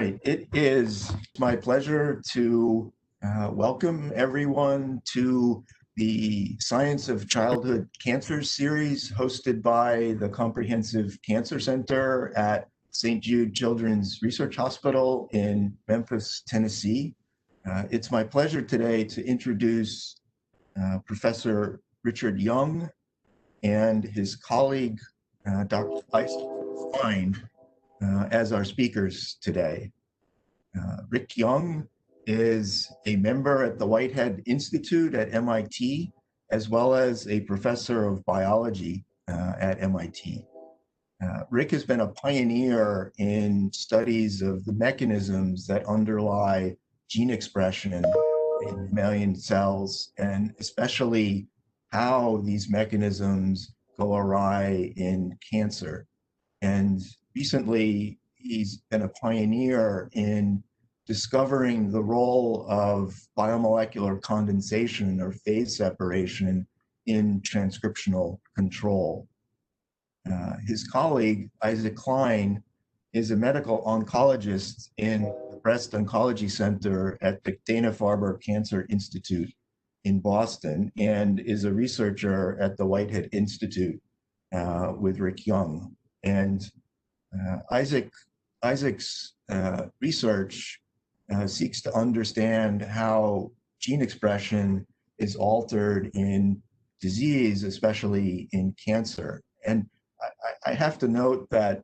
right. It is my pleasure to welcome everyone to the Science of Childhood Cancer series hosted by the Comprehensive Cancer Center at St. Jude Children's Research Hospital in Memphis, Tennessee. It's my pleasure today to introduce Professor Richard Young and his colleague, Dr. Isaac Klein, as our speakers today. Rick Young is a member at the Whitehead Institute at MIT, as well as a professor of biology at MIT. Rick has been a pioneer in studies of the mechanisms that underlie gene expression in mammalian cells, and especially how these mechanisms go awry in cancer. And recently, he's been a pioneer in discovering the role of biomolecular condensation or phase separation in transcriptional control. His colleague, Isaac Klein, is a medical oncologist in the Breast Oncology Center at the Dana-Farber Cancer Institute in Boston and is a researcher at the Whitehead Institute with Rick Young. And Isaac's research seeks to understand how gene expression is altered in disease, especially in cancer. And I have to note that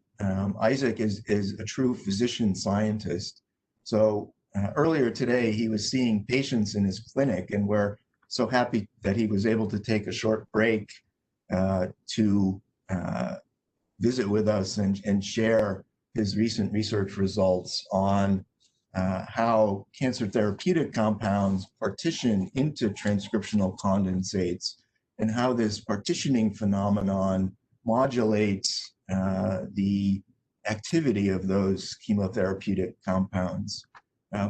Isaac is a true physician scientist. So earlier today, he was seeing patients in his clinic, and we're so happy that he was able to take a short break to visit with us and share his recent research results on how cancer therapeutic compounds partition into transcriptional condensates and how this partitioning phenomenon modulates the activity of those chemotherapeutic compounds.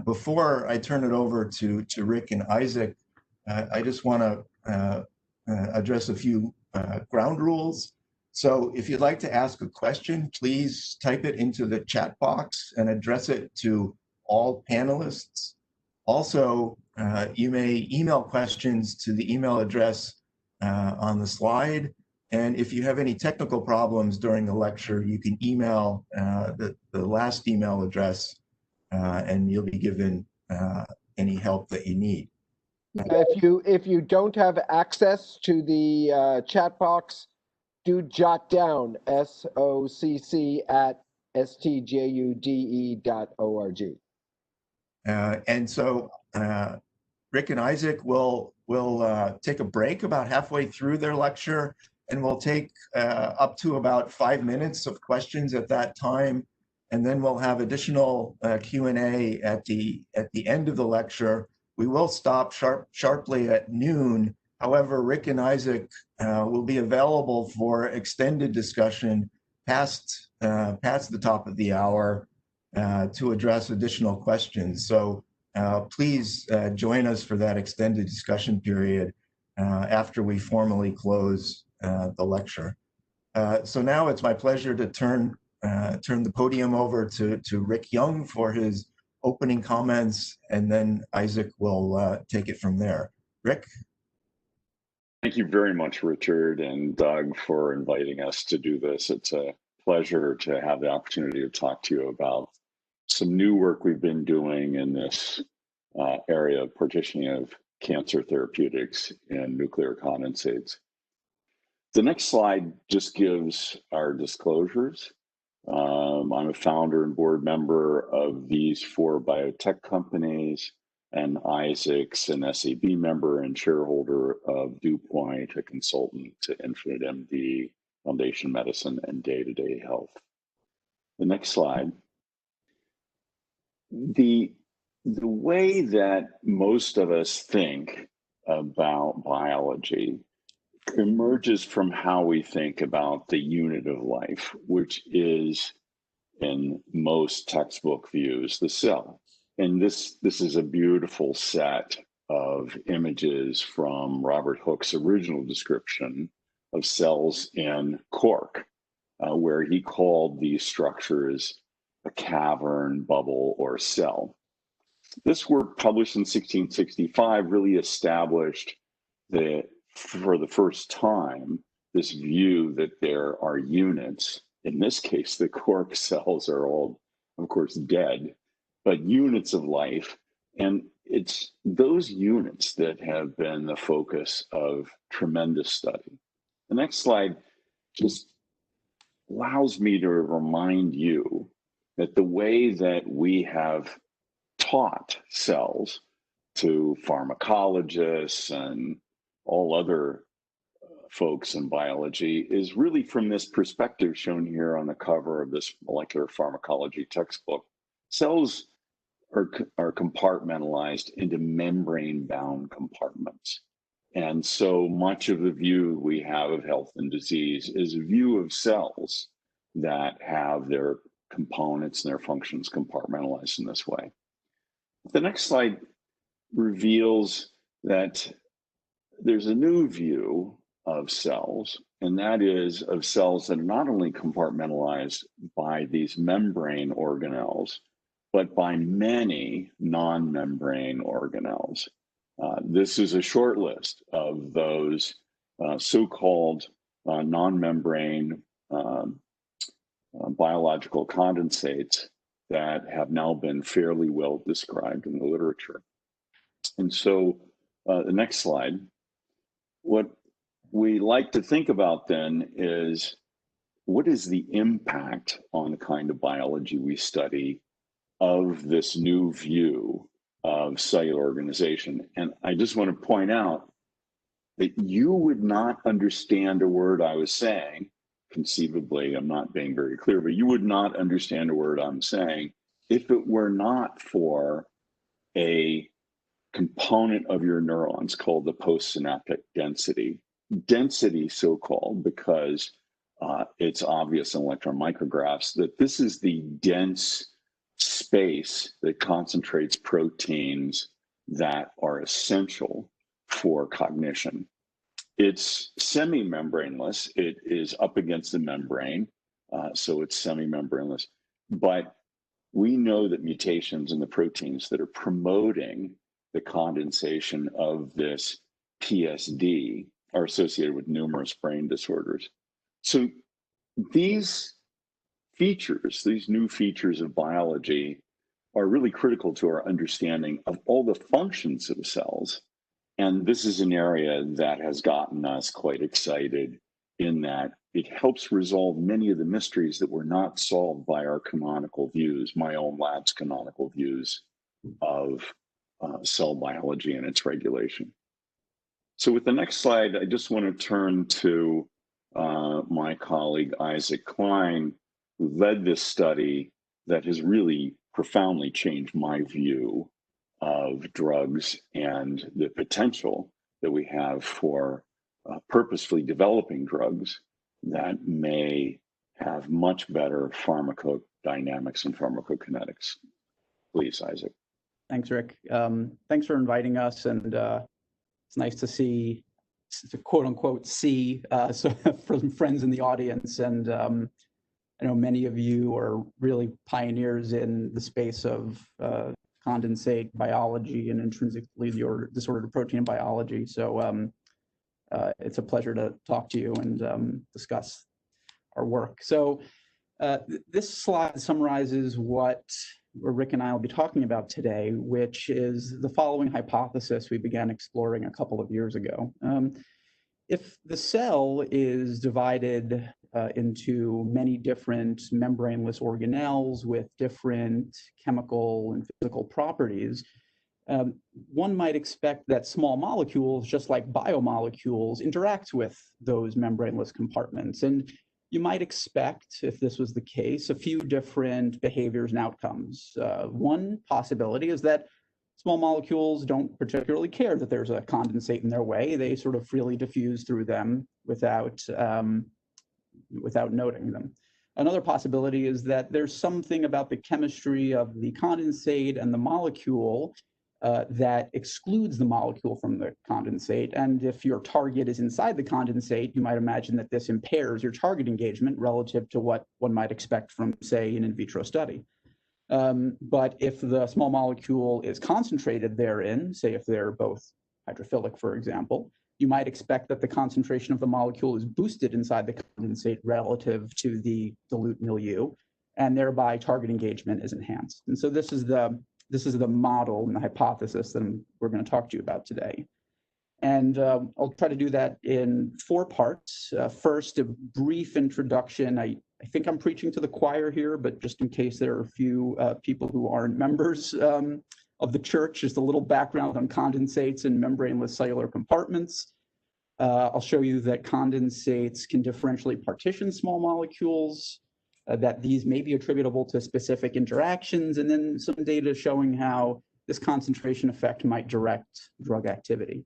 Before I turn it over to Rick and Isaac, I just want to address a few ground rules. So if you'd like to ask a question, please type it into the chat box and address it to all panelists. Also, you may email questions to the email address on the slide. And if you have any technical problems during the lecture, you can email the last email address and you'll be given any help that you need. If you don't have access to the chat box, do jot down SOCC@stjude.org. And so Rick and Isaac will take a break about halfway through their lecture, and we'll take up to about 5 minutes of questions at that time. And then we'll have additional Q&A at the end of the lecture. We will stop sharply at noon. However, Rick and Isaac will be available for extended discussion past the top of the hour to address additional questions. So please join us for that extended discussion period after we formally close the lecture. So now it's my pleasure to turn the podium over to Rick Young for his opening comments, and then Isaac will take it from there. Rick? Thank you very much, Richard and Doug, for inviting us to do this. It's a pleasure to have the opportunity to talk to you about some new work we've been doing in this area of partitioning of cancer therapeutics and nuclear condensates. The next slide just gives our disclosures. I'm a founder and board member of these 4 biotech companies, and Isaac's an SAB member and shareholder of DuPoint, a consultant to Infinite MD, Foundation Medicine, and Day-to-Day Health. The next slide. The way that most of us think about biology emerges from how we think about the unit of life, which is, in most textbook views, the cell. And this is a beautiful set of images from Robert Hooke's original description of cells in cork, where he called these structures a cavern, bubble, or cell. This work, published in 1665, really established for the first time, this view that there are units. In this case, the cork cells are all, of course, dead, but units of life. And it's those units that have been the focus of tremendous study. The next slide just allows me to remind you that the way that we have taught cells to pharmacologists and all other folks in biology is really from this perspective shown here on the cover of this molecular pharmacology textbook. Cells are compartmentalized into membrane-bound compartments. And so much of the view we have of health and disease is a view of cells that have their components and their functions compartmentalized in this way. The next slide reveals that there's a new view of cells, and that is of cells that are not only compartmentalized by these membrane organelles, but by many non-membrane organelles. This is a short list of those so-called non-membrane biological condensates that have now been fairly well described in the literature. And so the next slide, what we like to think about then is what is the impact on the kind of biology we study of this new view of cellular organization. And I just want to point out that you would not understand a word I was saying. Conceivably, I'm not being very clear, but you would not understand a word I'm saying if it were not for a component of your neurons called the postsynaptic density. Density, so-called, because it's obvious in electron micrographs that this is the dense space that concentrates proteins that are essential for cognition. It's semi-membraneless. It is up against the membrane, so it's semi-membraneless. But we know that mutations in the proteins that are promoting the condensation of this PSD are associated with numerous brain disorders. So these features, these new features of biology, are really critical to our understanding of all the functions of cells. And this is an area that has gotten us quite excited in that it helps resolve many of the mysteries that were not solved by our canonical views, my own lab's canonical views of cell biology and its regulation. So with the next slide, I just want to turn to my colleague, Isaac Klein, who led this study that has really profoundly changed my view of drugs and the potential that we have for purposefully developing drugs that may have much better pharmacodynamics and pharmacokinetics. Please, Isaac. Thanks, Rick. Thanks for inviting us, and it's nice to see, to quote unquote, see from friends in the audience. And I know many of you are really pioneers in the space of condensate biology and intrinsically disordered protein biology. So it's a pleasure to talk to you and discuss our work. So this slide summarizes what Rick and I will be talking about today, which is the following hypothesis we began exploring a couple of years ago. If the cell is divided into many different membraneless organelles with different chemical and physical properties, one might expect that small molecules, just like biomolecules, interact with those membraneless compartments. And you might expect, if this was the case, a few different behaviors and outcomes. One possibility is that small molecules don't particularly care that there's a condensate in their way. They sort of freely diffuse through them without noting them. Another possibility is that there's something about the chemistry of the condensate and the molecule that excludes the molecule from the condensate. And if your target is inside the condensate, you might imagine that this impairs your target engagement relative to what one might expect from, say, an in vitro study. But if the small molecule is concentrated therein, say if they're both hydrophilic, for example, you might expect that the concentration of the molecule is boosted inside the condensate relative to the dilute milieu, and thereby target engagement is enhanced. And so this is the model and the hypothesis that we're going to talk to you about today. And I'll try to do that in 4 parts. First, a brief introduction. I think I'm preaching to the choir here, but just in case there are a few people who aren't members of the church, just a little background on condensates and membraneless cellular compartments. I'll show you that condensates can differentially partition small molecules, that these may be attributable to specific interactions, and then some data showing how this concentration effect might direct drug activity.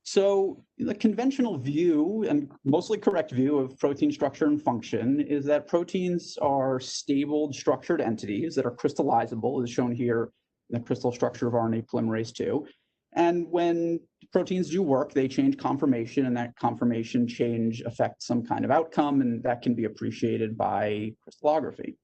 So the conventional view, and mostly correct view, of protein structure and function is that proteins are stable structured entities that are crystallizable, as shown here in the crystal structure of RNA polymerase II. And when proteins do work, they change conformation, and that conformation change affects some kind of outcome, and that can be appreciated by crystallography.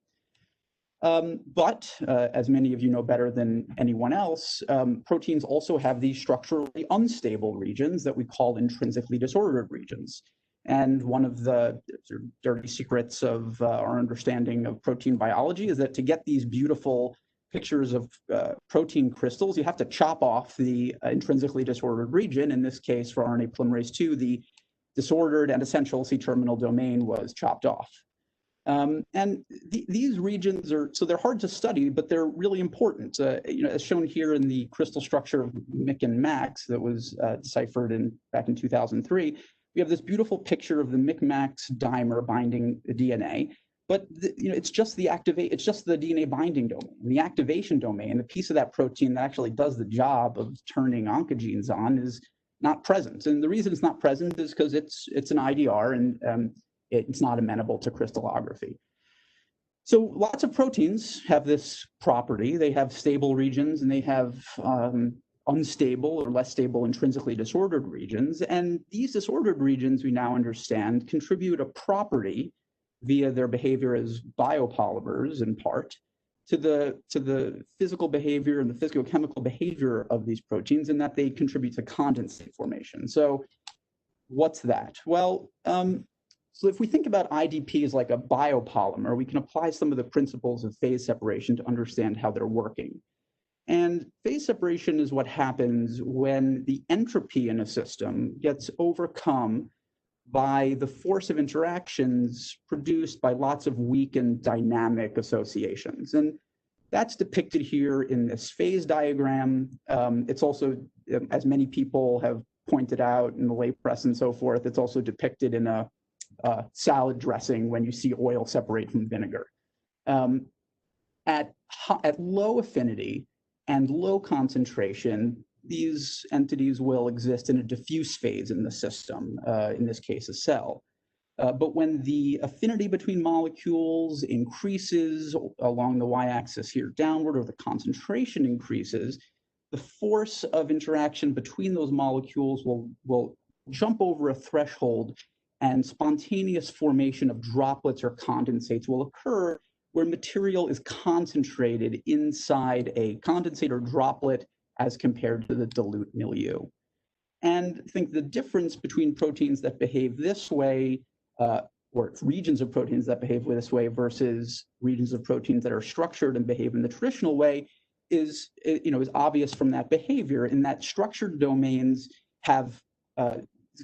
But as many of you know better than anyone else, proteins also have these structurally unstable regions that we call intrinsically disordered regions. And one of the dirty secrets of our understanding of protein biology is that to get these beautiful pictures of protein crystals, you have to chop off the intrinsically disordered region. In this case, for RNA polymerase II, the disordered and essential C-terminal domain was chopped off. These regions they're hard to study, but they're really important. As shown here in the crystal structure of MIC and MAX that was deciphered back in 2003, we have this beautiful picture of the MIC-MAX dimer binding the DNA. But it's just the DNA binding domain. The activation domain, the piece of that protein that actually does the job of turning oncogenes on, is not present. And the reason it's not present is because it's an IDR, and it's not amenable to crystallography. So lots of proteins have this property. They have stable regions, and they have unstable or less stable intrinsically disordered regions. And these disordered regions, we now understand, contribute a property via their behavior as biopolymers, in part, to the physical behavior and the physicochemical behavior of these proteins, and that they contribute to condensate formation. So what's that? Well, so if we think about IDP as like a biopolymer, we can apply some of the principles of phase separation to understand how they're working. And phase separation is what happens when the entropy in a system gets overcome by the force of interactions produced by lots of weak and dynamic associations. And that's depicted here in this phase diagram. It's also, as many people have pointed out in the lay press and so forth, it's also depicted in a salad dressing when you see oil separate from vinegar. At low affinity and low concentration, these entities will exist in a diffuse phase in the system, in this case, a cell. But when the affinity between molecules increases along the y-axis here downward, or the concentration increases, the force of interaction between those molecules will jump over a threshold, and spontaneous formation of droplets or condensates will occur where material is concentrated inside a condensate or droplet as compared to the dilute milieu. And I think the difference between proteins that behave this way, or regions of proteins that behave this way versus regions of proteins that are structured and behave in the traditional way is obvious from that behavior, in that structured domains have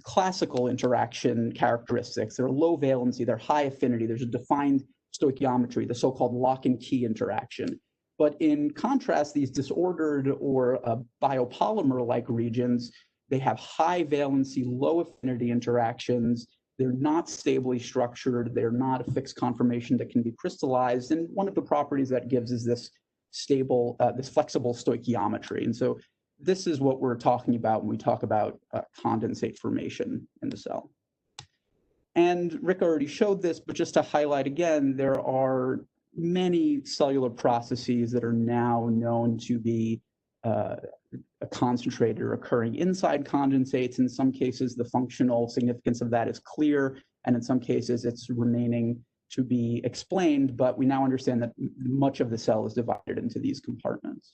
classical interaction characteristics. They're low valency, they're high affinity, there's a defined stoichiometry, the so-called lock and key interaction. But in contrast, these disordered or biopolymer-like regions, they have high valency, low affinity interactions. They're not stably structured. They're not a fixed conformation that can be crystallized. And one of the properties that gives is this stable, this flexible stoichiometry. And so this is what we're talking about when we talk about condensate formation in the cell. And Rick already showed this, but just to highlight again, there are many cellular processes that are now known to be concentrated or occurring inside condensates. In some cases, the functional significance of that is clear, and in some cases, it's remaining to be explained, but we now understand that much of the cell is divided into these compartments.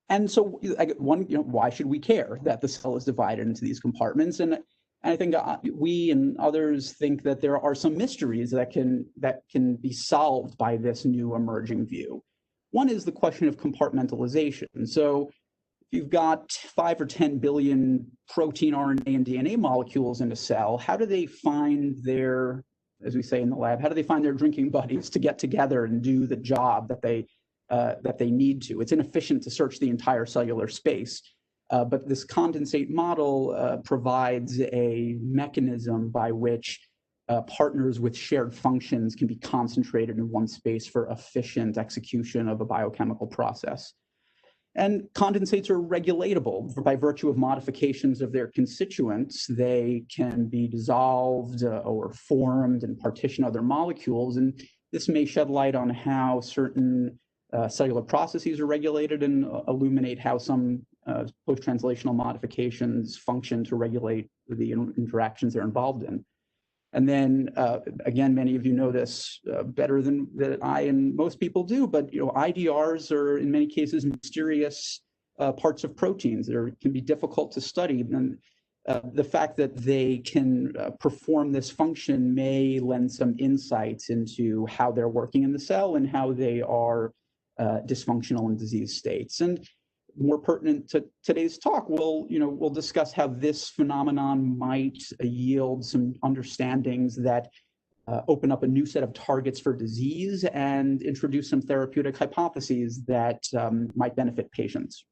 And so, why should we care that the cell is divided into these compartments? And I think we and others think that there are some mysteries that can be solved by this new emerging view. One is the question of compartmentalization. So if you've got 5 or 10 billion protein, RNA, and DNA molecules in a cell, how do they find their, as we say in the lab, how do they find their drinking buddies to get together and do the job that they need to? It's inefficient to search the entire cellular space. But this condensate model provides a mechanism by which partners with shared functions can be concentrated in one space for efficient execution of a biochemical process. And condensates are regulatable by virtue of modifications of their constituents. They can be dissolved or formed and partition other molecules. And this may shed light on how certain cellular processes are regulated and illuminate how some post-translational modifications function to regulate the interactions they're involved in. And then, again, many of you know this better than I and most people do, but IDRs are in many cases mysterious parts of proteins that can be difficult to study. And the fact that they can perform this function may lend some insights into how they're working in the cell and how they are dysfunctional in disease states. And more pertinent to today's talk, we'll discuss how this phenomenon might yield some understandings that open up a new set of targets for disease and introduce some therapeutic hypotheses that might benefit patients.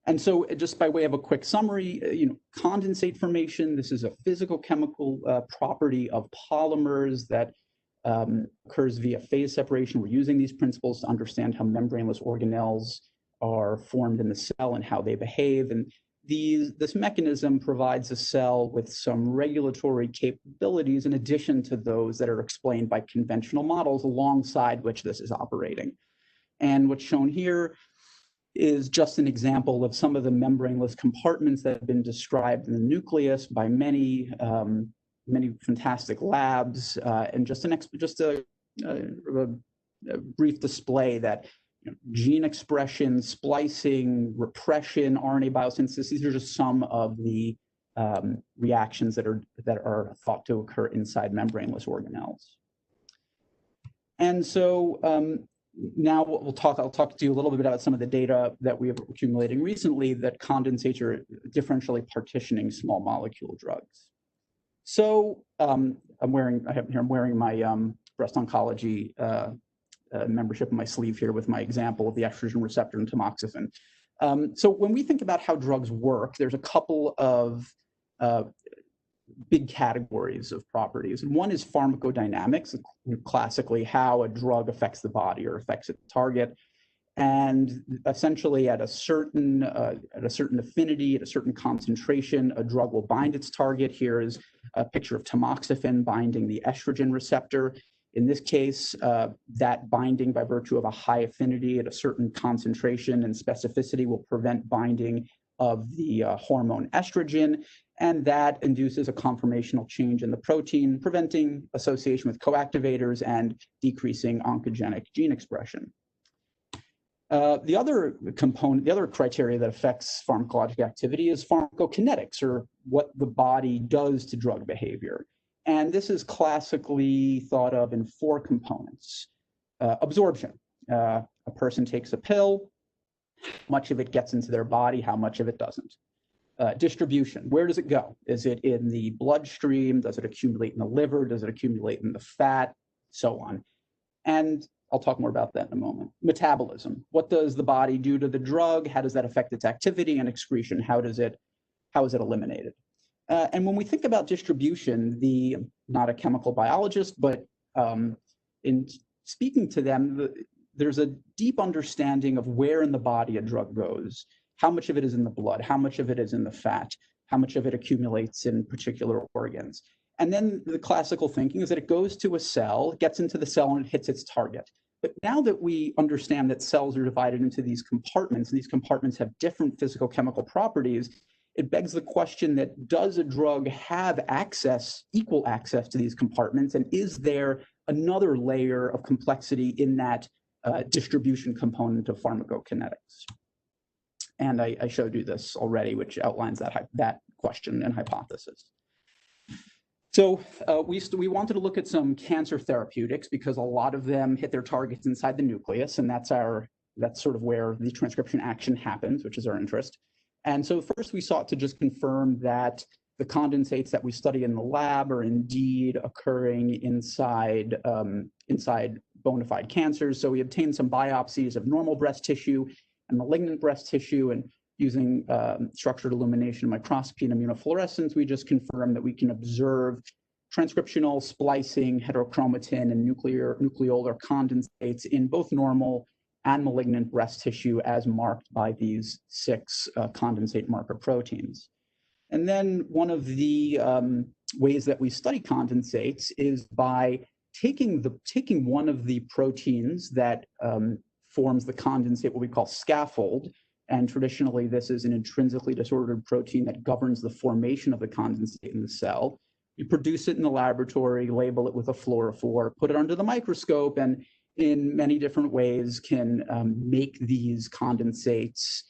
And so just by way of a quick summary, condensate formation, this is a physical chemical property of polymers that occurs via phase separation. We're using these principles to understand how membraneless organelles are formed in the cell and how they behave. And this mechanism provides a cell with some regulatory capabilities in addition to those that are explained by conventional models alongside which this is operating. And what's shown here is just an example of some of the membraneless compartments that have been described in the nucleus by many fantastic labs, and just a brief display that gene expression, splicing, repression, RNA biosynthesis, these are just some of the reactions that are thought to occur inside membraneless organelles. And so now I'll talk to you a little bit about some of the data that we have accumulating recently that condensates are differentially partitioning small molecule drugs. So I'm wearing my breast oncology membership in my sleeve here with my example of the estrogen receptor and tamoxifen. So when we think about how drugs work, there's a couple of big categories of properties. And one is pharmacodynamics, classically how a drug affects the body or affects its target. And essentially at a certain affinity, at a certain concentration, a drug will bind its target. Here is a picture of tamoxifen binding the estrogen receptor. In this case, that binding by virtue of a high affinity at a certain concentration and specificity will prevent binding of the hormone estrogen, and that induces a conformational change in the protein, preventing association with coactivators and decreasing oncogenic gene expression. The other component, the other criteria that affects pharmacologic activity is pharmacokinetics, or what the body does to drug behavior. And this is classically thought of in 4 components. Absorption. A person takes a pill, how much of it gets into their body, how much of it doesn't. Distribution. Where does it go? Is it in the bloodstream? Does it accumulate in the liver? Does it accumulate in the fat? So on. And I'll talk more about that in a moment. Metabolism. What does the body do to the drug? How does that affect its activity? And excretion. How is it eliminated? And when we think about distribution, not a chemical biologist, but in speaking to them, there's a deep understanding of where in the body a drug goes, how much of it is in the blood, how much of it is in the fat, how much of it accumulates in particular organs. And then the classical thinking is that it goes to a cell, gets into the cell, and it hits its target. But now that we understand that cells are divided into these compartments, and these compartments have different physical chemical properties, it begs the question that does a drug have access, equal access to these compartments, and is there another layer of complexity in that distribution component of pharmacokinetics? And I showed you this already, which outlines that question and hypothesis. So we wanted to look at some cancer therapeutics because a lot of them hit their targets inside the nucleus, and that's sort of where the transcription action happens, which is our interest. And so first we sought to just confirm that the condensates that we study in the lab are indeed occurring inside bona fide cancers. So we obtained some biopsies of normal breast tissue and malignant breast tissue, and using structured illumination microscopy and immunofluorescence, we just confirmed that we can observe transcriptional splicing, heterochromatin, and nucleolar condensates in both normal and malignant breast tissue as marked by these 6 condensate marker proteins. And then one of the ways that we study condensates is by taking one of the proteins that forms the condensate, what we call scaffold, and traditionally this is an intrinsically disordered protein that governs the formation of the condensate in the cell. You produce it in the laboratory, label it with a fluorophore, put it under the microscope, and in many different ways can make these condensates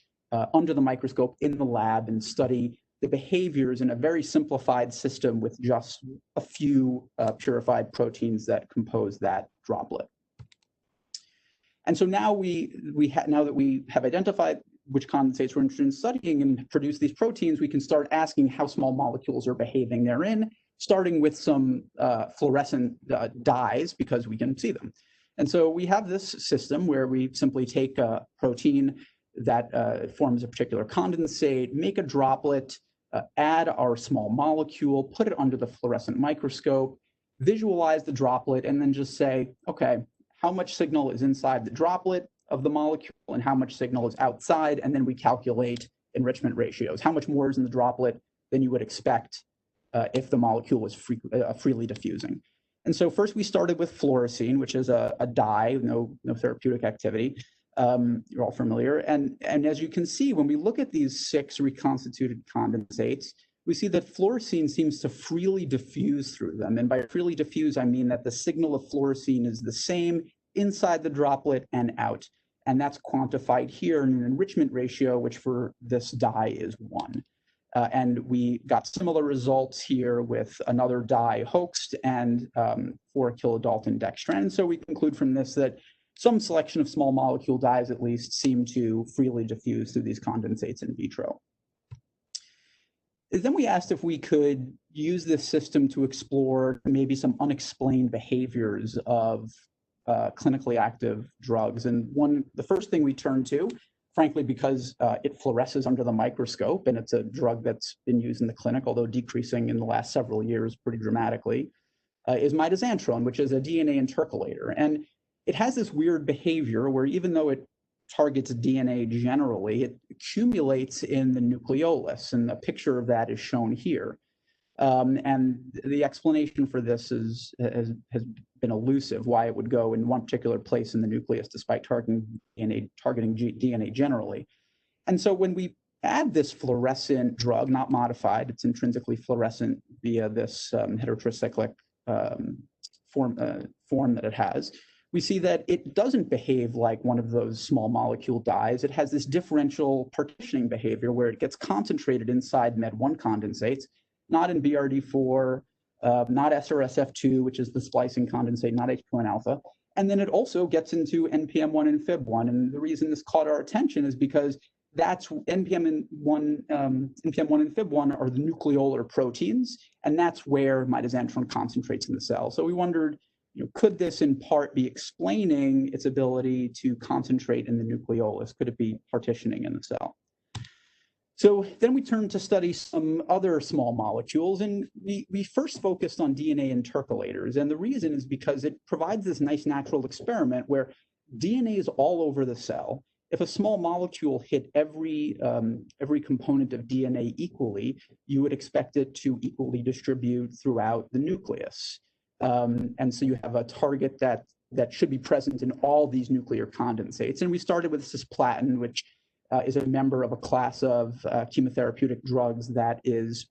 under the microscope in the lab and study the behaviors in a very simplified system with just a few purified proteins that compose that droplet. And so now now that we have identified which condensates we're interested in studying and produce these proteins, we can start asking how small molecules are behaving therein, starting with some fluorescent dyes because we can see them. And so we have this system where we simply take a protein that forms a particular condensate, make a droplet, add our small molecule, put it under the fluorescent microscope, visualize the droplet, and then just say, okay, how much signal is inside the droplet of the molecule and how much signal is outside, and then we calculate enrichment ratios. How much more is in the droplet than you would expect if the molecule was freely diffusing. And so first we started with fluorescein, which is a dye, no therapeutic activity. You're all familiar. And as you can see, when we look at these 6 reconstituted condensates, we see that fluorescein seems to freely diffuse through them. And by freely diffuse, I mean that the signal of fluorescein is the same inside the droplet and out. And that's quantified here in an enrichment ratio, which for this dye is 1. And we got similar results here with another dye hoaxed and 4 kilodalton dextran. So we conclude from this that some selection of small molecule dyes at least seem to freely diffuse through these condensates in vitro. Then we asked if we could use this system to explore maybe some unexplained behaviors of clinically active drugs. And the first thing we turned to, frankly, because it fluoresces under the microscope and it's a drug that's been used in the clinic, although decreasing in the last several years pretty dramatically, is mitoxantrone, which is a DNA intercalator. And it has this weird behavior where even though it targets DNA generally, it accumulates in the nucleolus, and a picture of that is shown here. And the explanation for this has been elusive, why it would go in one particular place in the nucleus despite targeting DNA generally. And so when we add this fluorescent drug, not modified, it's intrinsically fluorescent via this heterotricyclic form that it has, we see that it doesn't behave like one of those small molecule dyes. It has this differential partitioning behavior where it gets concentrated inside MED1 condensates, not in BRD4, not SRSF2, which is the splicing condensate, not H2N alpha. And then it also gets into NPM1 and Fib1. And the reason this caught our attention is because that's NPM1 and Fib1 are the nucleolar proteins, and that's where mitoxantrone concentrates in the cell. So we wondered, could this in part be explaining its ability to concentrate in the nucleolus? Could it be partitioning in the cell? So then we turned to study some other small molecules, and we first focused on DNA intercalators. And the reason is because it provides this nice natural experiment where DNA is all over the cell. If a small molecule hit every component of DNA equally, you would expect it to equally distribute throughout the nucleus. And so you have a target that should be present in all these nuclear condensates. And we started with cisplatin, which is a member of a class of chemotherapeutic drugs that is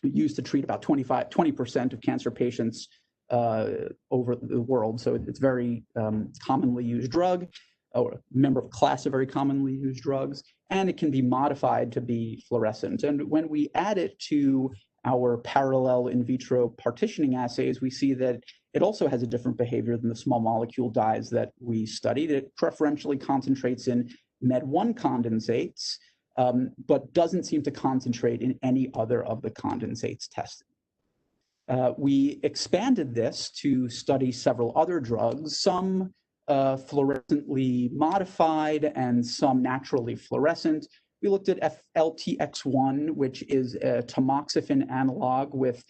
used to treat about 20% of cancer patients over the world. So it's very commonly used drug, or a member of a class of very commonly used drugs, and it can be modified to be fluorescent. And when we add it to our parallel in vitro partitioning assays, we see that it also has a different behavior than the small molecule dyes that we studied. It preferentially concentrates in MED1 condensates, but doesn't seem to concentrate in any other of the condensates tested. We expanded this to study several other drugs, some fluorescently modified and some naturally fluorescent. We looked at LTX1, which is a tamoxifen analog with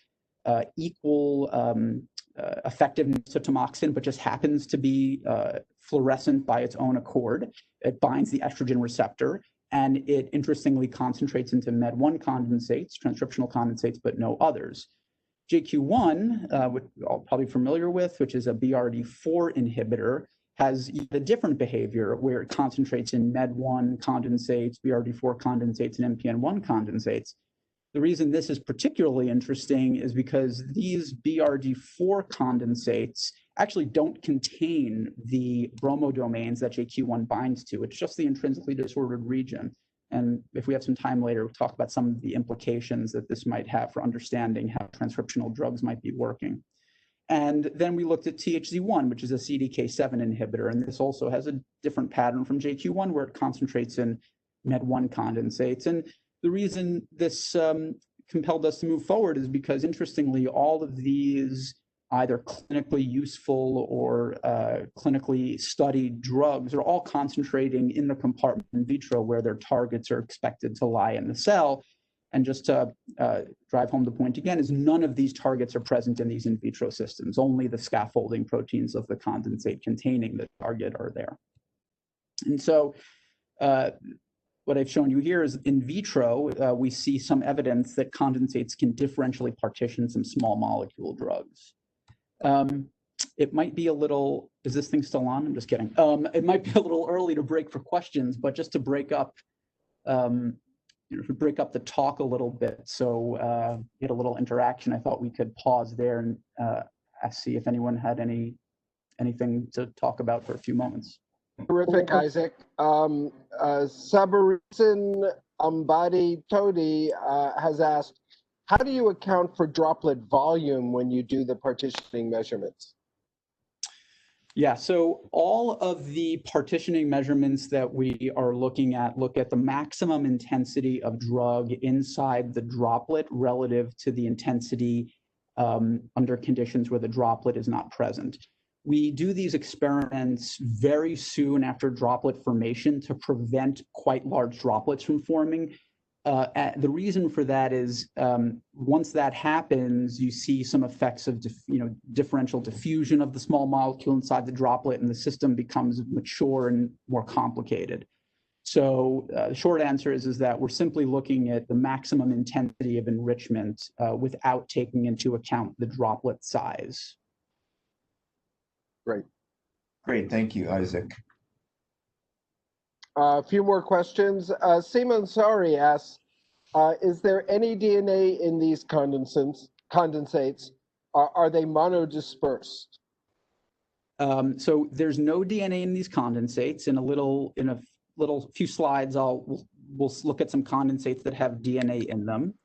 equal effectiveness to tamoxifen, but just happens to be fluorescent by its own accord. It binds the estrogen receptor, and it interestingly concentrates into MED1 condensates, transcriptional condensates, but no others. JQ1, which you're all probably familiar with, which is a BRD4 inhibitor, has a different behavior where it concentrates in MED1 condensates, BRD4 condensates, and MPN1 condensates. The reason this is particularly interesting is because these BRD4 condensates actually don't contain the bromodomains that JQ1 binds to. It's just the intrinsically disordered region. And if we have some time later, we'll talk about some of the implications that this might have for understanding how transcriptional drugs might be working. And then we looked at THZ1, which is a CDK7 inhibitor, and this also has a different pattern from JQ1 where it concentrates in MED1 condensates. And the reason this compelled us to move forward is because, interestingly, all of these either clinically useful or clinically studied drugs are all concentrating in the compartment in vitro where their targets are expected to lie in the cell. And just to drive home the point again, is none of these targets are present in these in vitro systems. Only the scaffolding proteins of the condensate containing the target are there. And so what I've shown you here is in vitro, we see some evidence that condensates can differentially partition some small molecule drugs. It might be a little, is this thing still on? I'm just kidding. It might be a little early to break for questions, but just to break up, to break up the talk a little bit, so get a little interaction, I thought we could pause there and see if anyone had anything to talk about for a few moments. Terrific, Isaac. Sabarusin Ambadi Todi has asked, how do you account for droplet volume when you do the partitioning measurements? Yeah, so all of the partitioning measurements that we are looking at look at the maximum intensity of drug inside the droplet relative to the intensity under conditions where the droplet is not present. We do these experiments very soon after droplet formation to prevent quite large droplets from forming. The reason for that is once that happens, you see some effects of differential diffusion of the small molecule inside the droplet, and the system becomes mature and more complicated. So the short answer is that we're simply looking at the maximum intensity of enrichment without taking into account the droplet size. Great. Great, thank you, Isaac. A few more questions. Seema Ansari asks, is there any DNA in these condensates? Are they monodispersed? So there's no DNA in these condensates. In a few slides, we'll look at some condensates that have DNA in them,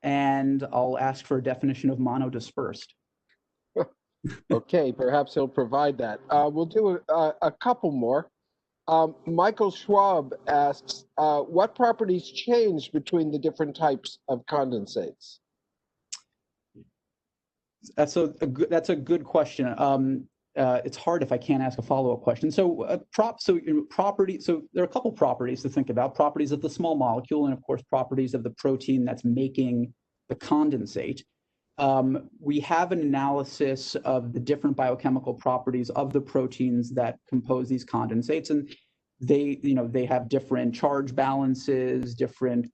and I'll ask for a definition of monodispersed. Okay, perhaps he'll provide that. We'll do a couple more. Michael Schwab asks, what properties change between the different types of condensates? That's a good question. It's hard if I can't ask a follow-up question. So there are a couple properties to think about: properties of the small molecule, and of course properties of the protein that's making the condensate. We have an analysis of the different biochemical properties of the proteins that compose these condensates, and they have different charge balances, different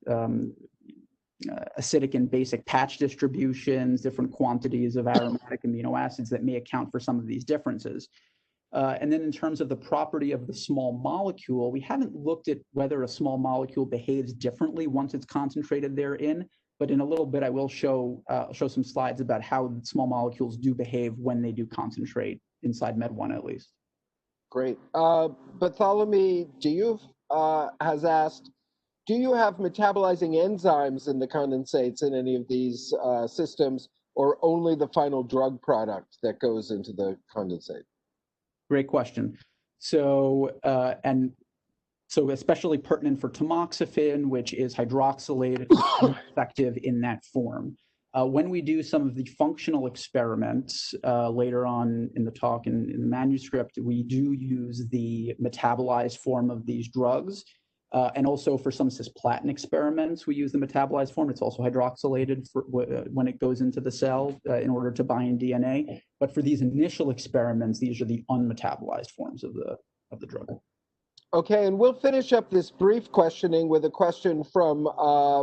acidic and basic patch distributions, different quantities of aromatic amino acids that may account for some of these differences. And then in terms of the property of the small molecule, we haven't looked at whether a small molecule behaves differently once it's concentrated therein. But in a little bit, I will show some slides about how small molecules do behave when they do concentrate inside Med1 at least. Great. Bartholomew has asked, do you have metabolizing enzymes in the condensates in any of these systems, or only the final drug product that goes into the condensate? Great question. So, so especially pertinent for tamoxifen, which is hydroxylated, effective in that form. When we do some of the functional experiments later on in the talk and in the manuscript, we do use the metabolized form of these drugs. And also for some cisplatin experiments, we use the metabolized form. It's also hydroxylated for when it goes into the cell in order to bind DNA. But for these initial experiments, these are the unmetabolized forms of the drug. Okay, and we'll finish up this brief questioning with a question from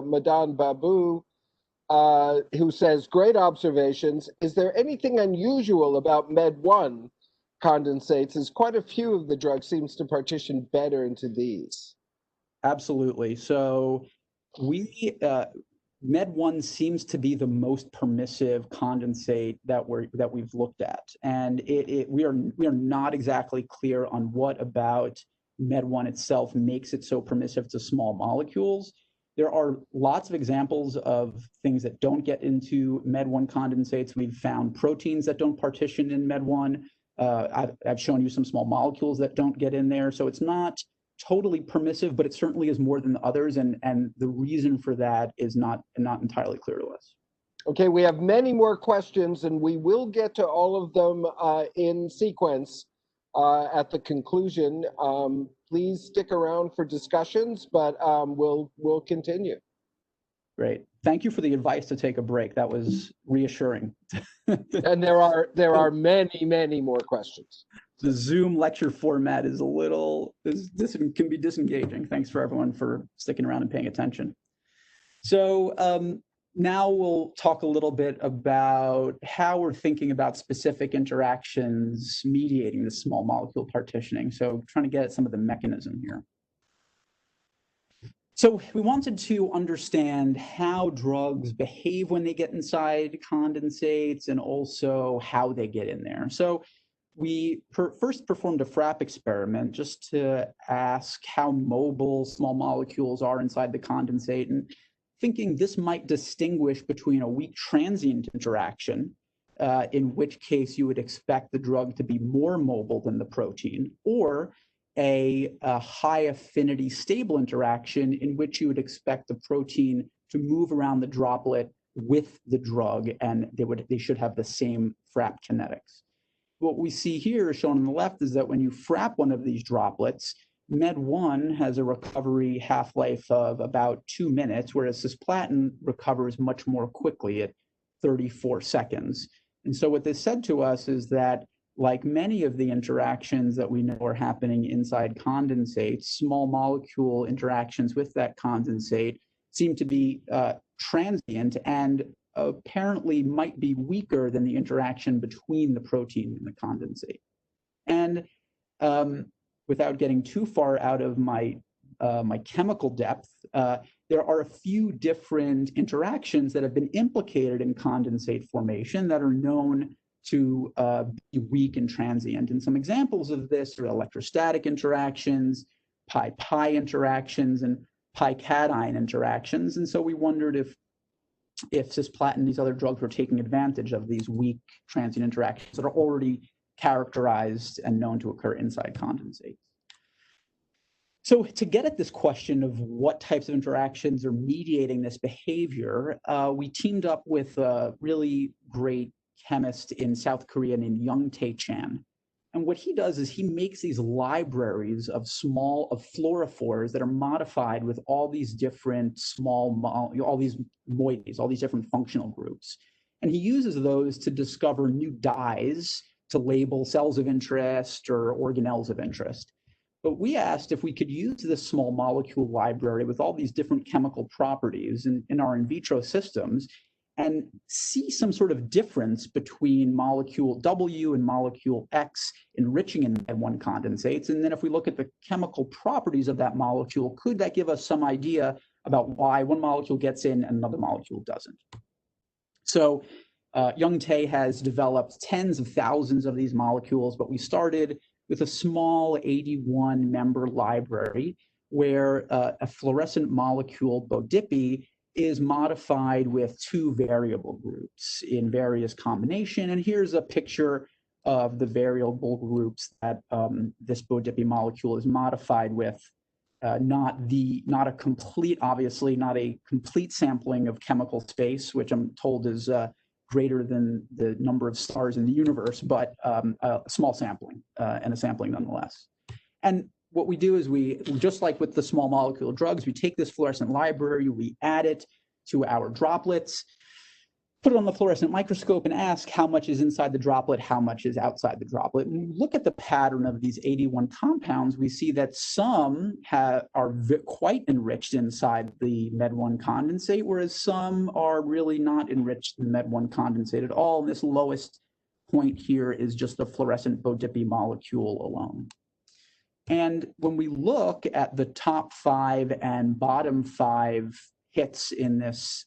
Madan Babu, who says, great observations. Is there anything unusual about Med1 condensates, as quite a few of the drugs seems to partition better into these? Absolutely. So Med1 seems to be the most permissive condensate that we've looked at, and we are not exactly clear on what about Med1 itself makes it so permissive to small molecules. There are lots of examples of things that don't get into Med1 condensates. We've found proteins that don't partition in Med1. I've shown you some small molecules that don't get in there. So it's not totally permissive, but it certainly is more than the others. And the reason for that is not entirely clear to us. Okay, we have many more questions, and we will get to all of them in sequence at the conclusion. Please stick around for discussions, but we'll continue. Great. Thank you for the advice to take a break. That was reassuring. And there are many, many more questions. The Zoom lecture format is this can be disengaging. Thanks for everyone for sticking around and paying attention. So now we'll talk a little bit about how we're thinking about specific interactions mediating the small molecule partitioning. So trying to get at some of the mechanism here. So we wanted to understand how drugs behave when they get inside condensates and also how they get in there. So we first performed a FRAP experiment just to ask how mobile small molecules are inside the condensate, and thinking this might distinguish between a weak transient interaction, in which case you would expect the drug to be more mobile than the protein, or a high affinity stable interaction in which you would expect the protein to move around the droplet with the drug, and they should have the same FRAP kinetics. What we see here shown on the left is that when you FRAP one of these droplets, Med1 has a recovery half-life of about 2 minutes, whereas cisplatin recovers much more quickly at 34 seconds. And so what this said to us is that, like many of the interactions that we know are happening inside condensates, small molecule interactions with that condensate seem to be transient and apparently might be weaker than the interaction between the protein and the condensate. And without getting too far out of my chemical depth, there are a few different interactions that have been implicated in condensate formation that are known to be weak and transient. And some examples of this are electrostatic interactions, pi-pi interactions, and pi-cation interactions. And so we wondered if cisplatin, these other drugs, were taking advantage of these weak transient interactions that are already characterized and known to occur inside condensates. So to get at this question of what types of interactions are mediating this behavior, we teamed up with a really great chemist in South Korea named Young-Tae Chan. And what he does is he makes these libraries of fluorophores that are modified with all these different all these moieties, all these different functional groups. And he uses those to discover new dyes to label cells of interest or organelles of interest. But we asked if we could use this small molecule library with all these different chemical properties in our in vitro systems, and see some sort of difference between molecule W and molecule X enriching in Med1 condensates. And then if we look at the chemical properties of that molecule, could that give us some idea about why one molecule gets in and another molecule doesn't? So Young Tae has developed tens of thousands of these molecules, but we started with a small 81 member library where a fluorescent molecule, BODIPI, is modified with 2 variable groups in various combination. And here's a picture of the variable groups that this BODIPI molecule is modified with. Not a complete, obviously, not a complete sampling of chemical space, which I'm told is greater than the number of stars in the universe, but a small sampling and a sampling nonetheless. And what we do is we, just like with the small molecule drugs, we take this fluorescent library, we add it to our droplets, put it on the fluorescent microscope and ask how much is inside the droplet, how much is outside the droplet. When we look at the pattern of these 81 compounds, we see that some are quite enriched inside the Med1 condensate, whereas some are really not enriched in Med1 condensate at all. And this lowest point here is just the fluorescent BODIPI molecule alone. And when we look at the top 5 and bottom 5 hits in this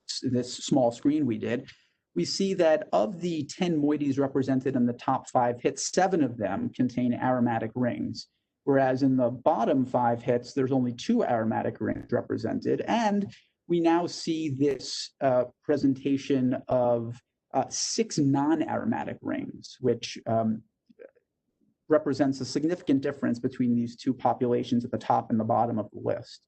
small screen we did, we see that of the 10 moieties represented in the top 5 hits, 7 of them contain aromatic rings, whereas in the bottom 5 hits, there's only 2 aromatic rings represented. And we now see this presentation of 6 non-aromatic rings, which represents a significant difference between these 2 populations at the top and the bottom of the list.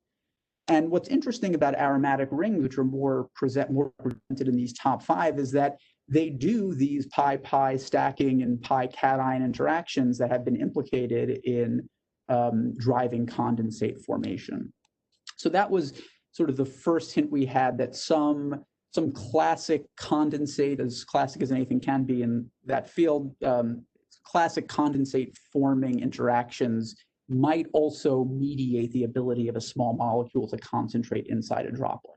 And what's interesting about aromatic rings, which are more represented in these top 5, is that they do these pi-pi stacking and pi-cation interactions that have been implicated in driving condensate formation. So that was sort of the first hint we had that some classic condensate, as classic as anything can be in that field, classic condensate forming interactions might also mediate the ability of a small molecule to concentrate inside a droplet.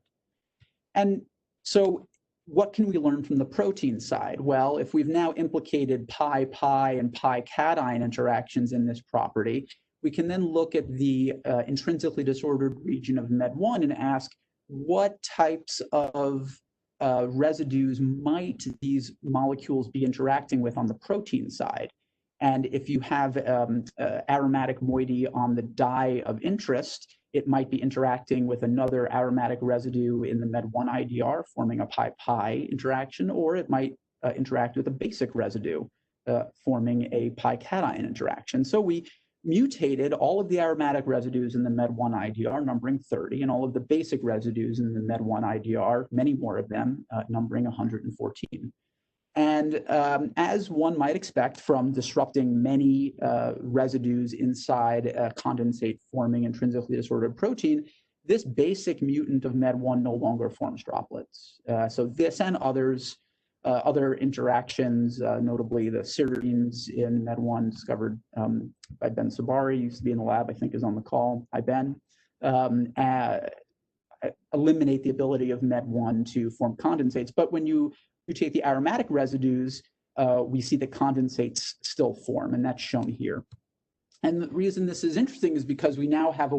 And so what can we learn from the protein side? Well, if we've now implicated pi-pi and pi-cation interactions in this property, we can then look at the intrinsically disordered region of Med1 and ask what types of residues might these molecules be interacting with on the protein side. And if you have aromatic moiety on the dye of interest, it might be interacting with another aromatic residue in the Med1 IDR, forming a pi-pi interaction, or it might interact with a basic residue, forming a pi-cation interaction. So we mutated all of the aromatic residues in the Med1 IDR, numbering 30, and all of the basic residues in the Med1 IDR, many more of them, numbering 114. And as one might expect from disrupting many residues inside a condensate-forming intrinsically disordered protein, this basic mutant of Med1 no longer forms droplets. So this and others, other interactions, notably the serines in Med1 discovered by Ben Sabari, used to be in the lab, I think is on the call. Hi, Ben. Eliminate the ability of Med1 to form condensates. But when you take the aromatic residues, we see that condensates still form, and that's shown here. And the reason this is interesting is because we now have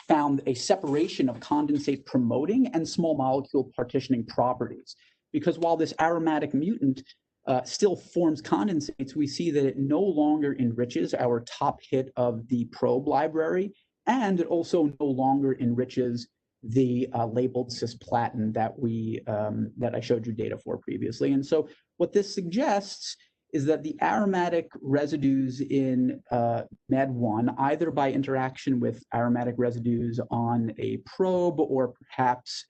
found a separation of condensate promoting and small molecule partitioning properties. Because while this aromatic mutant still forms condensates, we see that it no longer enriches our top hit of the probe library, and it also no longer enriches the labeled cisplatin that I showed you data for previously. And so what this suggests is that the aromatic residues in Med1, either by interaction with aromatic residues on a probe or perhaps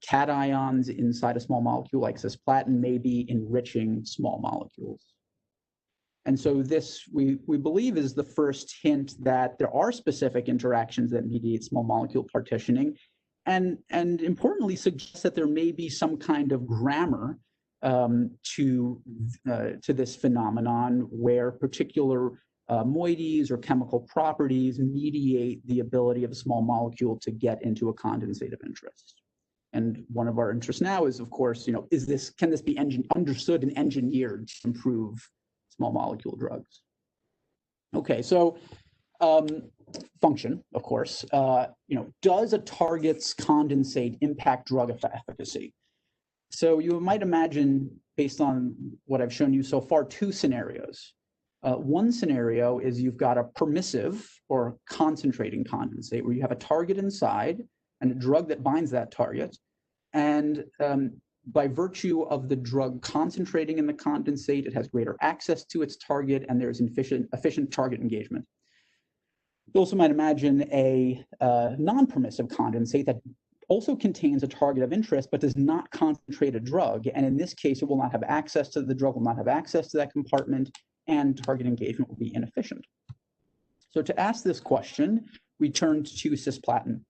cations inside a small molecule like cisplatin, may be enriching small molecules. And so this, we believe, is the first hint that there are specific interactions that mediate small molecule partitioning, and importantly suggests that there may be some kind of grammar to this phenomenon where particular moieties or chemical properties mediate the ability of a small molecule to get into a condensate of interest. And one of our interests now is, of course, can this be understood and engineered to improve small molecule drugs? Okay, so function, of course. Does a target's condensate impact drug efficacy? So you might imagine, based on what I've shown you so far, two scenarios. One scenario is you've got a permissive or concentrating condensate where you have a target inside and a drug that binds that target. And by virtue of the drug concentrating in the condensate, it has greater access to its target, and there's efficient target engagement. You also might imagine a non-permissive condensate that also contains a target of interest, but does not concentrate a drug. And in this case, it will not have access to the drug, will not have access to that compartment, and target engagement will be inefficient. So to ask this question, we turned to cisplatin,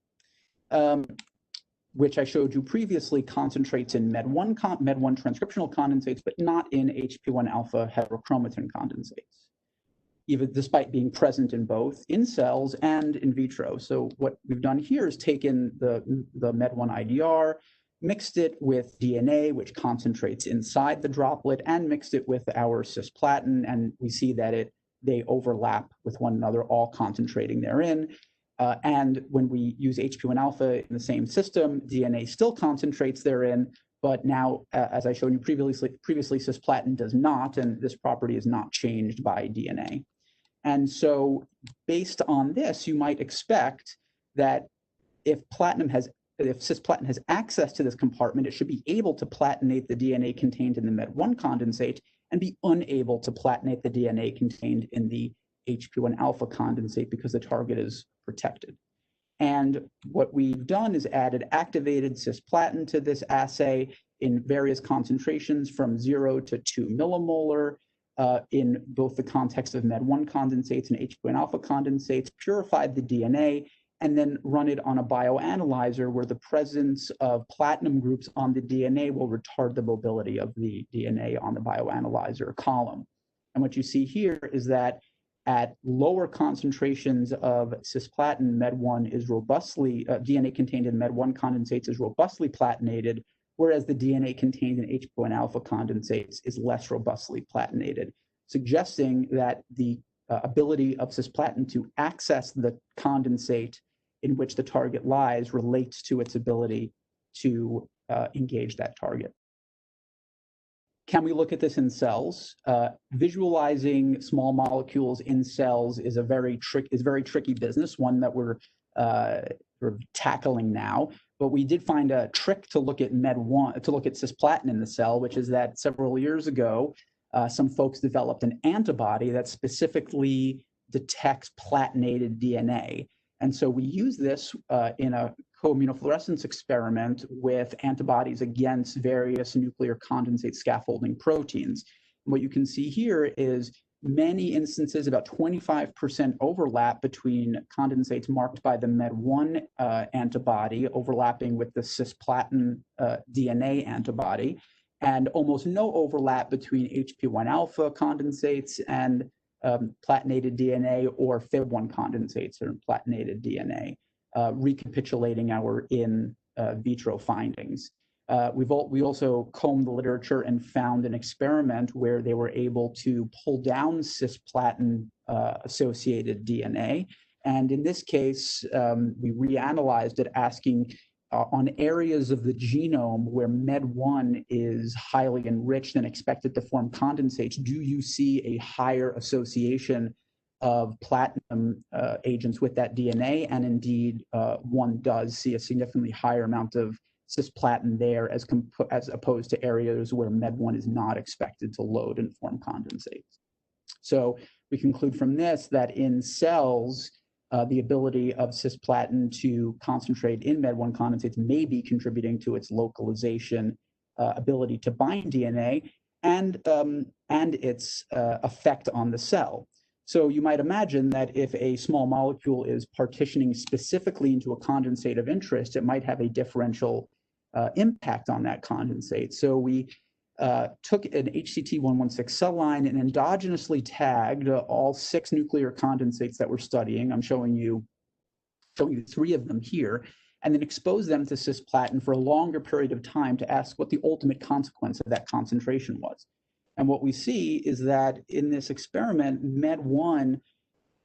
which I showed you previously concentrates in MED1 transcriptional condensates, but not in HP1 alpha heterochromatin condensates, even despite being present in both in cells and in vitro. So what we've done here is taken the MED1 IDR, mixed it with DNA, which concentrates inside the droplet, and mixed it with our cisplatin, and we see that they overlap with one another, all concentrating therein. And when we use HP1 alpha in the same system, DNA still concentrates therein, but now, as I showed you previously, cisplatin does not, and this property is not changed by DNA. And so based on this, you might expect that if cisplatin has access to this compartment, it should be able to platinate the DNA contained in the MED1 condensate and be unable to platinate the DNA contained in the HP1 alpha condensate because the target is protected. And what we've done is added activated cisplatin to this assay in various concentrations from 0 to 2 millimolar in both the context of MED1 condensates and HP1 alpha condensates, purified the DNA, and then run it on a bioanalyzer where the presence of platinum groups on the DNA will retard the mobility of the DNA on the bioanalyzer column. And what you see here is that at lower concentrations of cisplatin, MED1 is robustly, DNA contained in MED1 condensates is robustly platinated, whereas the DNA contained in HP1 alpha condensates is less robustly platinated, suggesting that the ability of cisplatin to access the condensate in which the target lies relates to its ability to engage that target. Can we look at this in cells? Visualizing small molecules in cells is very tricky business, one that we're sort of tackling now. But we did find a trick to look at MED1, to look at cisplatin in the cell, which is that several years ago, some folks developed an antibody that specifically detects platinated DNA. And so we use this in a co-immunofluorescence experiment with antibodies against various nuclear condensate scaffolding proteins. And what you can see here is many instances, about 25% overlap between condensates marked by the MED1 antibody overlapping with the cisplatin DNA antibody, and almost no overlap between HP1 alpha condensates and platinated DNA or Fib1 condensates or platinated DNA, recapitulating our in vitro findings. We also combed the literature and found an experiment where they were able to pull down cisplatin associated DNA. And in this case, we reanalyzed it, asking on areas of the genome where MED1 is highly enriched and expected to form condensates, do you see a higher association of platinum agents with that DNA? And indeed, one does see a significantly higher amount of cisplatin there as opposed to areas where MED1 is not expected to load and form condensates. So we conclude from this that in cells, the ability of cisplatin to concentrate in MED1 condensates may be contributing to its localization, ability to bind DNA, and its effect on the cell. So you might imagine that if a small molecule is partitioning specifically into a condensate of interest, it might have a differential impact on that condensate. So we took an HCT116 cell line and endogenously tagged all 6 nuclear condensates that we're studying. I'm showing you 3 of them here. and then expose them to cisplatin for a longer period of time to ask what the ultimate consequence of that concentration was. And what we see is that in this experiment, MED1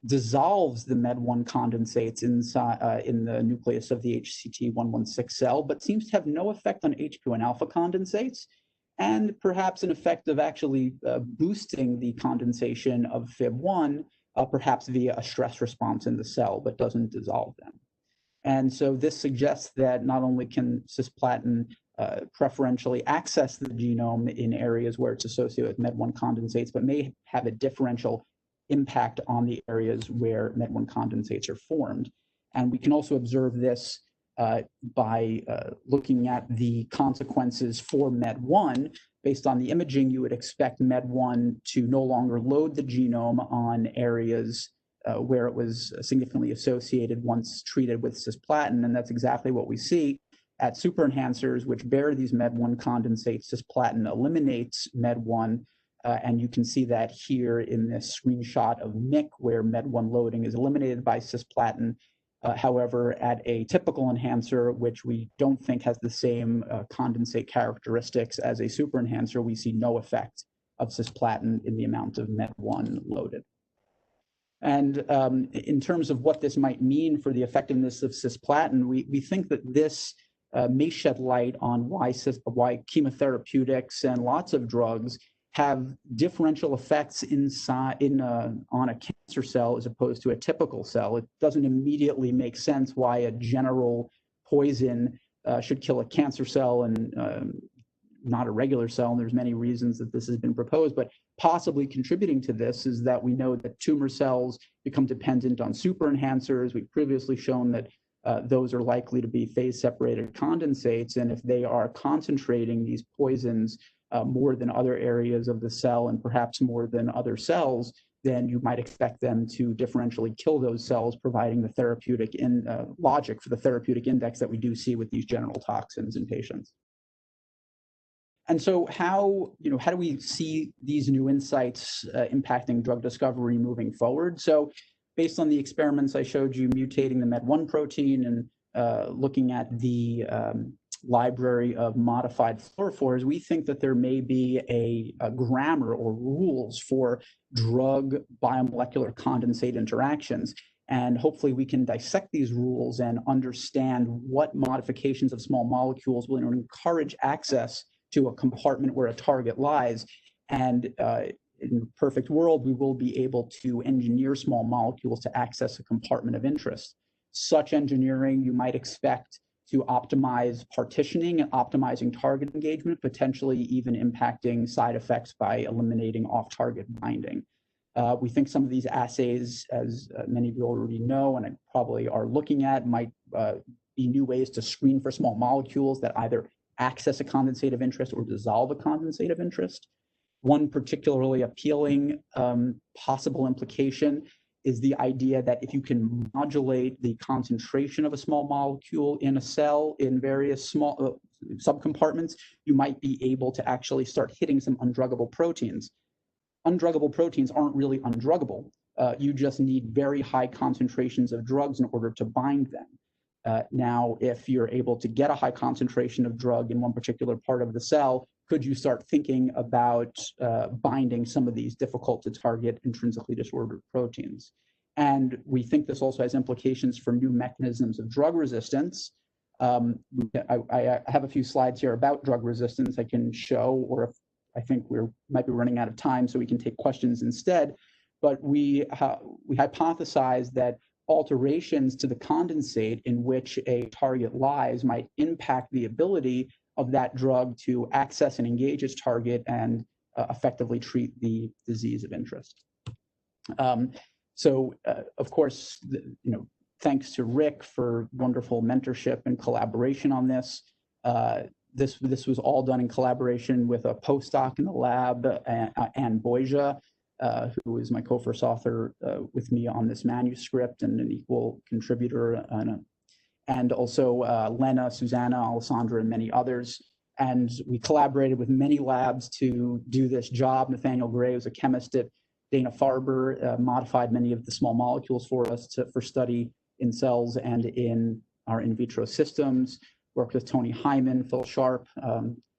dissolves the MED1 condensates in the nucleus of the HCT116 cell, but seems to have no effect on HQ1 alpha condensates, and perhaps an effect of actually boosting the condensation of Fib1, perhaps via a stress response in the cell, but doesn't dissolve them. And so this suggests that not only can cisplatin preferentially access the genome in areas where it's associated with MED1 condensates, but may have a differential impact on the areas where MED1 condensates are formed. And we can also observe this by looking at the consequences for MED1. Based on the imaging, you would expect MED1 to no longer load the genome on areas where it was significantly associated once treated with cisplatin, and that's exactly what we see. At super enhancers, which bear these MED1 condensates, cisplatin eliminates MED1, and you can see that here in this screenshot of MIC, where MED1 loading is eliminated by cisplatin. However, at a typical enhancer, which we don't think has the same condensate characteristics as a super enhancer, we see no effect of cisplatin in the amount of MED1 loaded. And in terms of what this might mean for the effectiveness of cisplatin, we think that this may shed light on why chemotherapeutics and lots of drugs have differential effects on a cancer cell as opposed to a typical cell. It doesn't immediately make sense why a general poison should kill a cancer cell and not a regular cell. And there's many reasons that this has been proposed, but possibly contributing to this is that we know that tumor cells become dependent on super enhancers. We've previously shown that those are likely to be phase-separated condensates, and if they are concentrating these poisons more than other areas of the cell and perhaps more than other cells, then you might expect them to differentially kill those cells, providing the therapeutic logic for the therapeutic index that we do see with these general toxins in patients. And so how do we see these new insights impacting drug discovery moving forward? So based on the experiments I showed you, mutating the MED1 protein and looking at the library of modified fluorophores, we think that there may be a grammar or rules for drug biomolecular condensate interactions. And hopefully we can dissect these rules and understand what modifications of small molecules will encourage access to a compartment where a target lies. And in a perfect world, we will be able to engineer small molecules to access a compartment of interest. Such engineering you might expect to optimize partitioning and optimizing target engagement, potentially even impacting side effects by eliminating off-target binding. We think some of these assays, as many of you already know and probably are looking at, might be new ways to screen for small molecules that either access a condensate of interest or dissolve a condensate of interest. One particularly appealing possible implication is the idea that if you can modulate the concentration of a small molecule in a cell in various small subcompartments, you might be able to actually start hitting some undruggable proteins. Undruggable proteins aren't really undruggable. You just need very high concentrations of drugs in order to bind them. Now, if you're able to get a high concentration of drug in one particular part of the cell, could you start thinking about binding some of these difficult to target intrinsically disordered proteins? And we think this also has implications for new mechanisms of drug resistance. I have a few slides here about drug resistance I can show, or if I think we might be running out of time, so we can take questions instead. But we hypothesize that alterations to the condensate in which a target lies might impact the ability of that drug to access and engage its target and effectively treat the disease of interest. Of course, thanks to Rick for wonderful mentorship and collaboration on this. This was all done in collaboration with a postdoc in the lab, Anne Boisia, who is my co-first author with me on this manuscript and an equal contributor, and also Lena, Susanna, Alessandra, and many others. And we collaborated with many labs to do this job. Nathaniel Gray was a chemist at Dana-Farber, modified many of the small molecules for us for study in cells and in our in vitro systems, worked with Tony Hyman, Phil Sharp,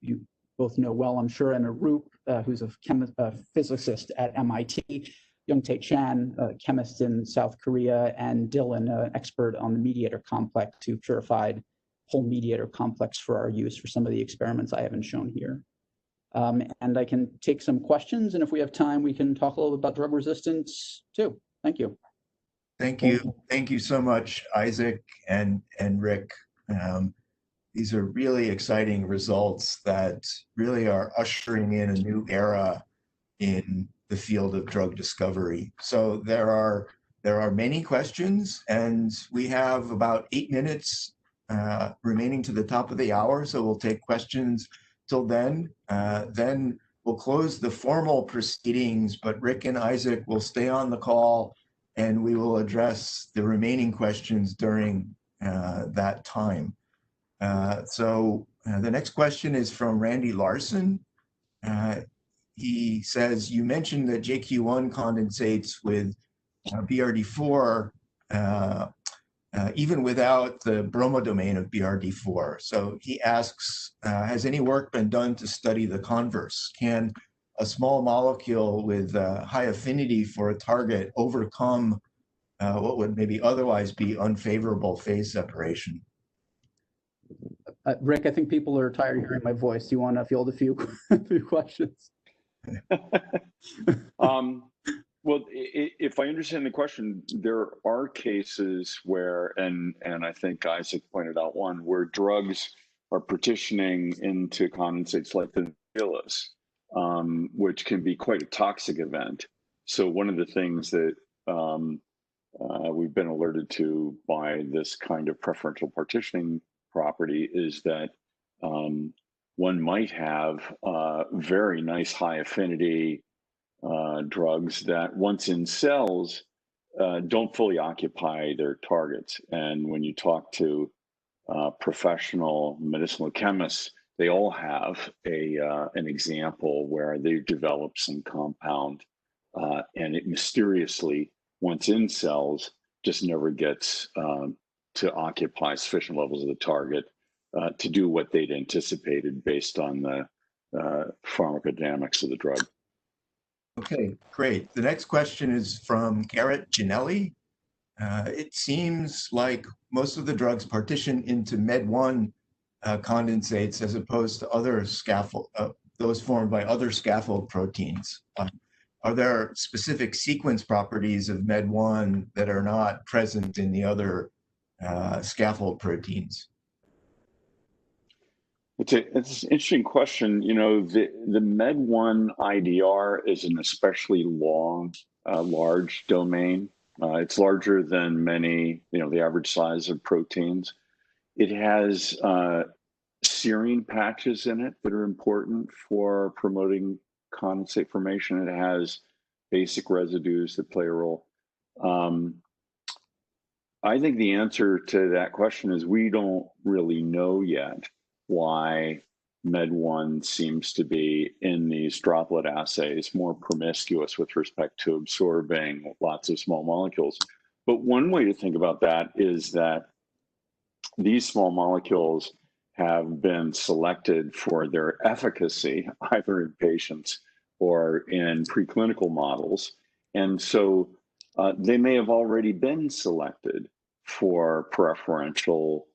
you both know well, I'm sure, and Arup, who's a physicist at MIT, Young-Tae Chan, a chemist in South Korea, and Dylan, an expert on the mediator complex, who purified whole mediator complex for our use for some of the experiments I haven't shown here. And I can take some questions, and if we have time, we can talk a little bit about drug resistance too. Thank you. Thank you. Thank you so much, Isaac and Rick. These are really exciting results that really are ushering in a new era in the field of drug discovery. So there are many questions, and we have about 8 minutes remaining to the top of the hour. So we'll take questions till then. Then we'll close the formal proceedings, but Rick and Isaac will stay on the call, and we will address the remaining questions during that time. So the next question is from Randy Larson. He says, you mentioned that JQ1 condensates with BRD4 even without the bromodomain of BRD4. So he asks, has any work been done to study the converse? Can a small molecule with high affinity for a target overcome what would maybe otherwise be unfavorable phase separation? Rick, I think people are tired of hearing my voice. Do you want to field a few questions? Well, if I understand the question, there are cases where, and I think Isaac pointed out one, where drugs are partitioning into condensates like the villus, which can be quite a toxic event. So one of the things that we've been alerted to by this kind of preferential partitioning property is that one might have very nice high affinity drugs that once in cells don't fully occupy their targets. And when you talk to professional medicinal chemists, they all have an example where they've developed some compound and it mysteriously, once in cells, just never gets to occupy sufficient levels of the target to do what they'd anticipated based on the pharmacodynamics of the drug. Okay, great. The next question is from Garrett Ginelli. It seems like most of the drugs partition into MED1 condensates as opposed to other scaffold, those formed by other scaffold proteins. Are there specific sequence properties of MED1 that are not present in the other scaffold proteins? It's an interesting question. You know, the MED1 IDR is an especially large domain. It's larger than many, the average size of proteins. It has serine patches in it that are important for promoting condensate formation. It has basic residues that play a role. I think the answer to that question is we don't really know yet why MED1 seems to be in these droplet assays more promiscuous with respect to absorbing lots of small molecules. But one way to think about that is that these small molecules have been selected for their efficacy, either in patients or in preclinical models. And so they may have already been selected for preferential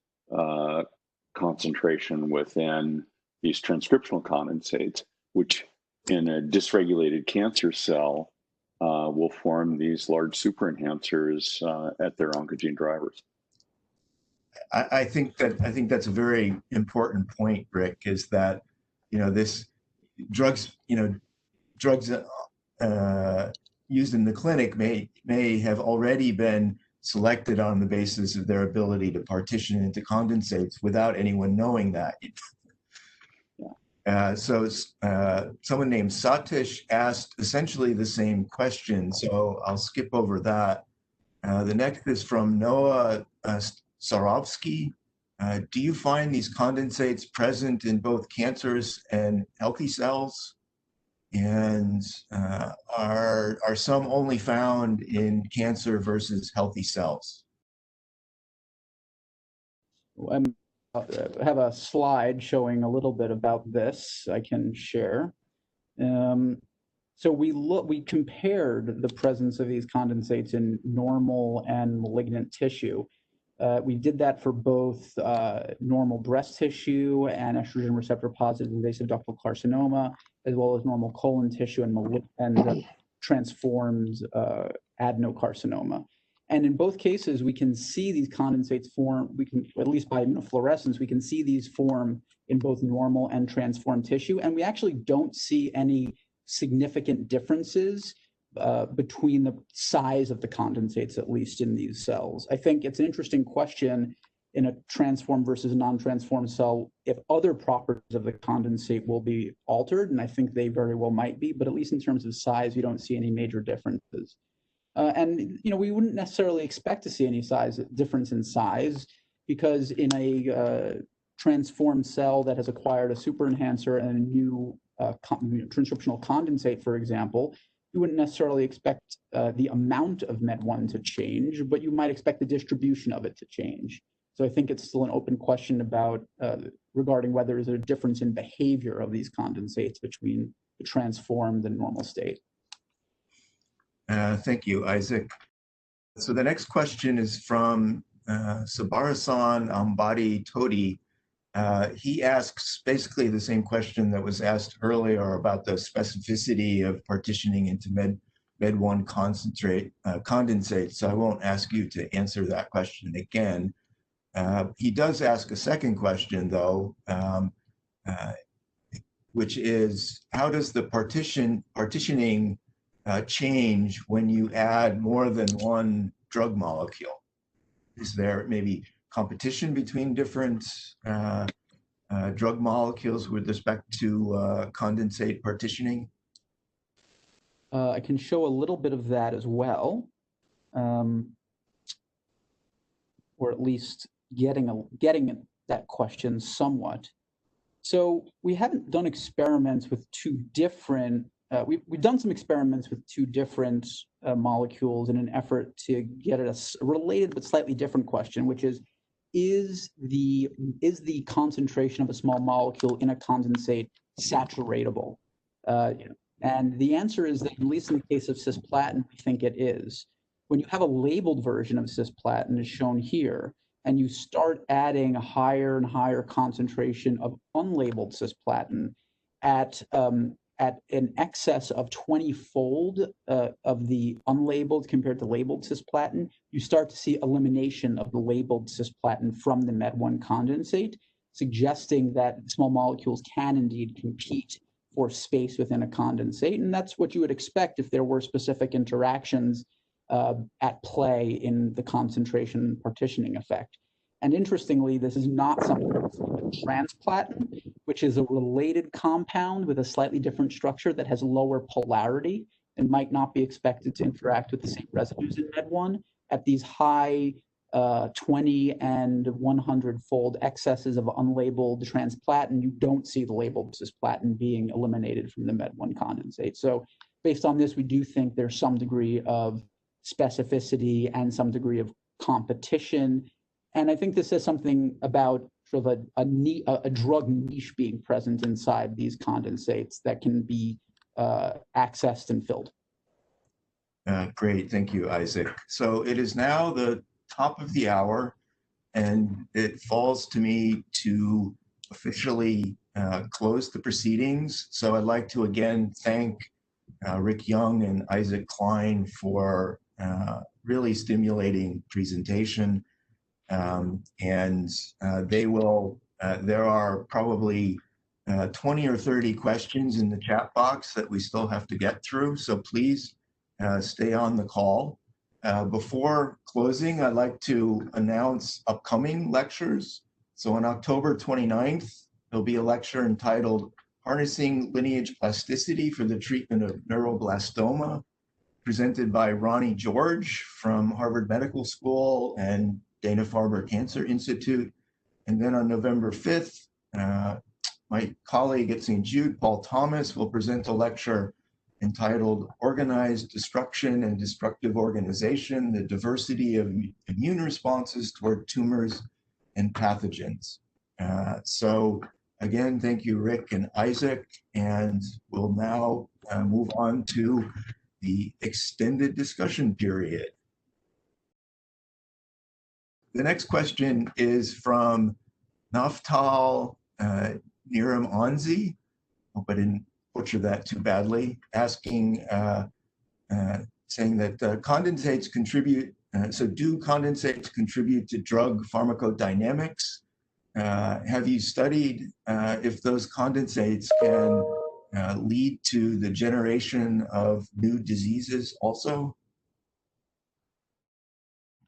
concentration within these transcriptional condensates, which in a dysregulated cancer cell will form these large superenhancers at their oncogene drivers. I think that's a very important point, Rick, is that this drugs used in the clinic may have already been selected on the basis of their ability to partition into condensates without anyone knowing that. So someone named Satish asked essentially the same question, so I'll skip over that. The next is from Noah Sarovsky. Do you find these condensates present in both cancers and healthy cells? And are some only found in cancer versus healthy cells? I have a slide showing a little bit about this I can share. So we compared the presence of these condensates in normal and malignant tissue. We did that for both normal breast tissue and estrogen receptor positive invasive ductal carcinoma, as well as normal colon tissue and transformed adenocarcinoma. And in both cases, we can see these condensates form, at least by immunofluorescence, we can see these form in both normal and transformed tissue. And we actually don't see any significant differences between the size of the condensates, at least in these cells. I think it's an interesting question in a transformed versus non-transformed cell if other properties of the condensate will be altered, and I think they very well might be, but at least in terms of size, you don't see any major differences. And we wouldn't necessarily expect to see any difference in size, because in a transformed cell that has acquired a super enhancer and a new transcriptional condensate, for example, you wouldn't necessarily expect the amount of MED1 to change, but you might expect the distribution of it to change. So I think it's still an open question about regarding whether there's a difference in behavior of these condensates between the transformed and normal state. Thank you, Isaac. So the next question is from Sabarasan Ambadi Todi. He asks basically the same question that was asked earlier about the specificity of partitioning into MED1 condensates. So I won't ask you to answer that question again. He does ask a second question, though, which is, how does the partitioning change when you add more than one drug molecule? Is there maybe competition between different drug molecules with respect to condensate partitioning? I can show a little bit of that as well, or at least getting that question somewhat. So we haven't done experiments with two different. We've done some experiments with two different molecules in an effort to get at a related but slightly different question, which is the concentration of a small molecule in a condensate saturatable? And the answer is that, at least in the case of cisplatin, we think it is. When you have a labeled version of cisplatin, as shown here, and you start adding a higher and higher concentration of unlabeled cisplatin at an excess of 20-fold of the unlabeled compared to labeled cisplatin, you start to see elimination of the labeled cisplatin from the MED1 condensate, suggesting that small molecules can indeed compete for space within a condensate. And that's what you would expect if there were specific interactions at play in the concentration partitioning effect. And interestingly, this is not something that's transplatin, which is a related compound with a slightly different structure that has lower polarity and might not be expected to interact with the same residues in MED1. At these high 20 and 100-fold excesses of unlabeled transplatin, you don't see the labeled cisplatin being eliminated from the MED1 condensate. So based on this, we do think there's some degree of specificity and some degree of competition. And I think this says something about sort of a drug niche being present inside these condensates that can be accessed and filled. Great, thank you, Isaac. So it is now the top of the hour, and it falls to me to officially close the proceedings. So I'd like to again thank Rick Young and Isaac Klein for really stimulating presentation. There are probably 20 or 30 questions in the chat box that we still have to get through, so please stay on the call. Before closing, I'd like to announce upcoming lectures. So on October 29th, there'll be a lecture entitled Harnessing Lineage Plasticity for the Treatment of Neuroblastoma, presented by Ronnie George from Harvard Medical School and Dana-Farber Cancer Institute. And then on November 5th, my colleague at St. Jude, Paul Thomas, will present a lecture entitled Organized Destruction and Destructive Organization, the Diversity of Immune Responses Toward Tumors and pathogens. So again, thank you, Rick and Isaac, and we'll now move on to the extended discussion period. The next question is from Naftal Niram Anzi. Hope I didn't butcher that too badly, asking, saying that condensates contribute, so do condensates contribute to drug pharmacodynamics? Have you studied if those condensates can lead to the generation of new diseases also?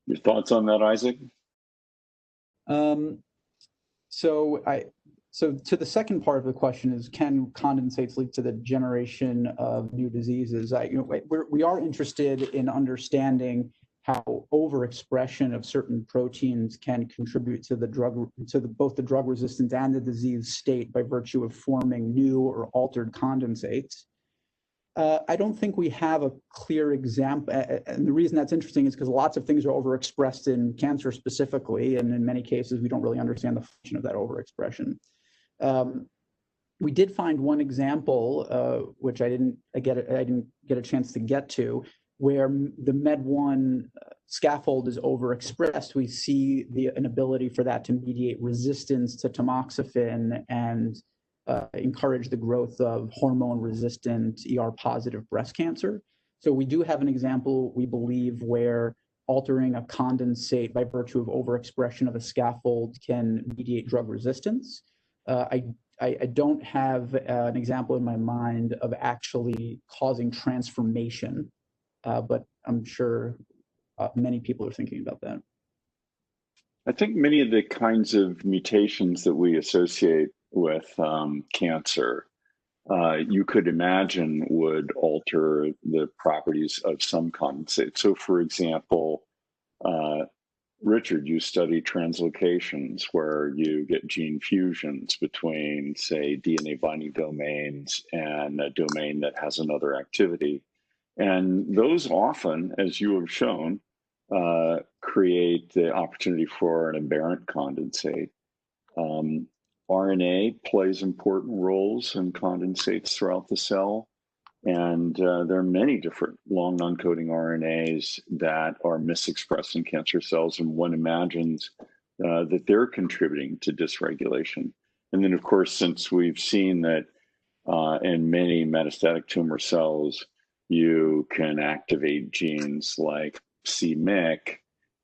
Your thoughts on that, Isaac? So to the second part of the question is, can condensates lead to the generation of new diseases? We are interested in understanding how overexpression of certain proteins can contribute to both the drug resistance and the disease state by virtue of forming new or altered condensates. I don't think we have a clear example, and the reason that's interesting is because lots of things are overexpressed in cancer specifically, and in many cases we don't really understand the function of that overexpression. We did find one example, which I didn't get a chance to get to, where the MED1 scaffold is overexpressed. We see an ability for that to mediate resistance to tamoxifen and encourage the growth of hormone-resistant ER-positive breast cancer. So we do have an example, we believe, where altering a condensate by virtue of overexpression of a scaffold can mediate drug resistance. I don't have an example in my mind of actually causing transformation, but I'm sure many people are thinking about that. I think many of the kinds of mutations that we associate with cancer, you could imagine would alter the properties of some condensates. So for example, Richard, you study translocations where you get gene fusions between, say, DNA binding domains and a domain that has another activity. And those often, as you have shown, create the opportunity for an aberrant condensate. RNA plays important roles in condensates throughout the cell. And there are many different long non-coding RNAs that are misexpressed in cancer cells, and one imagines that they're contributing to dysregulation. And then, of course, since we've seen that in many metastatic tumor cells, you can activate genes like c-MYC,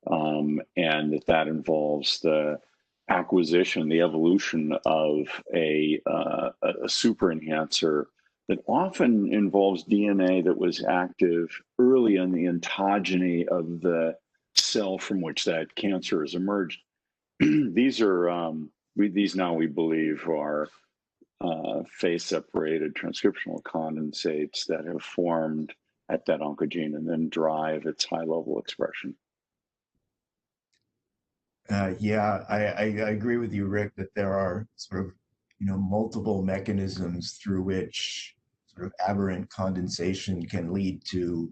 and that involves the acquisition, the evolution of a super enhancer that often involves DNA that was active early in the ontogeny of the cell from which that cancer has emerged. These are these now we believe are phase-separated transcriptional condensates that have formed at that oncogene and then drive its high-level expression. Yeah, I agree with you, Rick, that there are sort of multiple mechanisms through which sort of aberrant condensation can lead to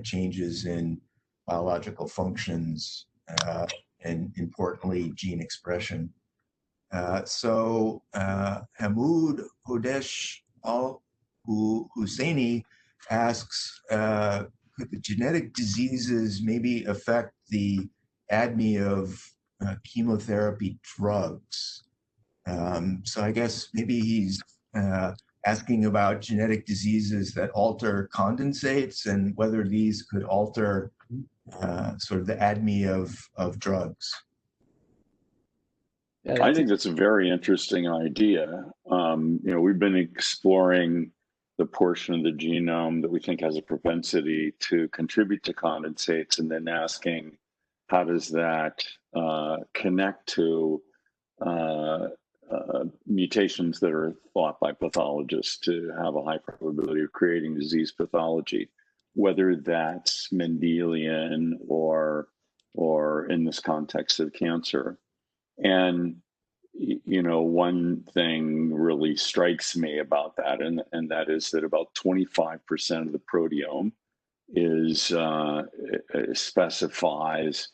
changes in biological functions and importantly gene expression. So Hamoud Hodesh Al Husseini asks, could the genetic diseases maybe affect the ADME of chemotherapy drugs? So I guess maybe he's asking about genetic diseases that alter condensates and whether these could alter sort of the ADME of drugs. Yeah, I think that's a very interesting idea. We've been exploring the portion of the genome that we think has a propensity to contribute to condensates, and then asking how does that connect to mutations that are thought by pathologists to have a high probability of creating disease pathology, whether that's Mendelian or in this context of cancer. And one thing really strikes me about that, and that is that about 25% of the proteome specifies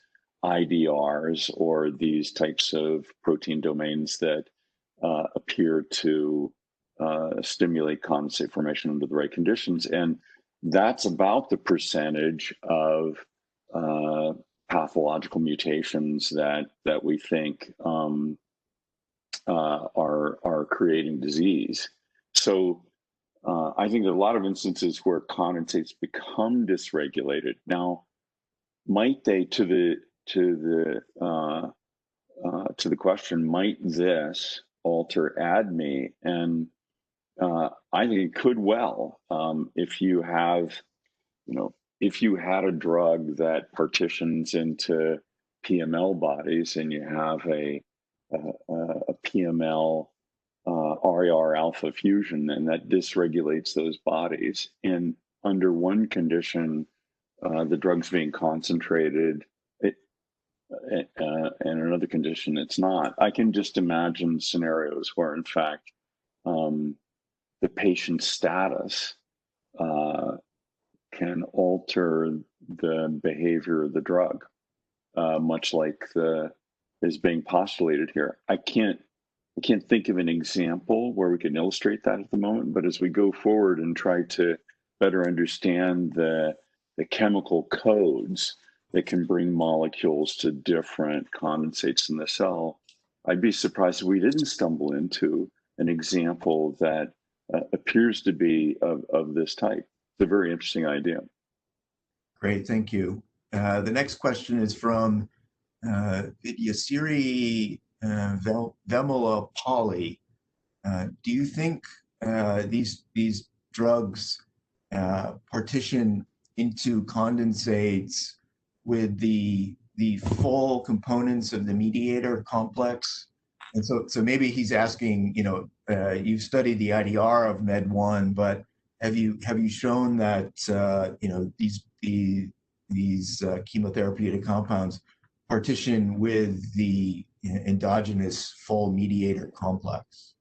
IDRs or these types of protein domains that appear to stimulate condensate formation under the right conditions. And that's about the percentage of pathological mutations that we think are creating disease. So I think there are a lot of instances where condensates become dysregulated. Now, might they, to the question, might this alter ADME? And I think it could well. If you have, if you had a drug that partitions into PML bodies and you have a PML RAR alpha fusion, and that dysregulates those bodies. And under one condition, the drug's being concentrated, and another condition, it's not. I can just imagine scenarios where, in fact, the patient's status can alter the behavior of the drug, much like is being postulated here. I can't think of an example where we can illustrate that at the moment, but as we go forward and try to better understand the chemical codes that can bring molecules to different condensates in the cell, I'd be surprised if we didn't stumble into an example that appears to be of this type. It's a very interesting idea. Great, thank you. The next question is from Vidyasiri Vemula Pali. Do you think these drugs partition into condensates with the full components of the mediator complex? And so maybe he's asking, you've studied the IDR of Med1, but have you shown that these chemotherapeutic compounds partition with the endogenous full mediator complex?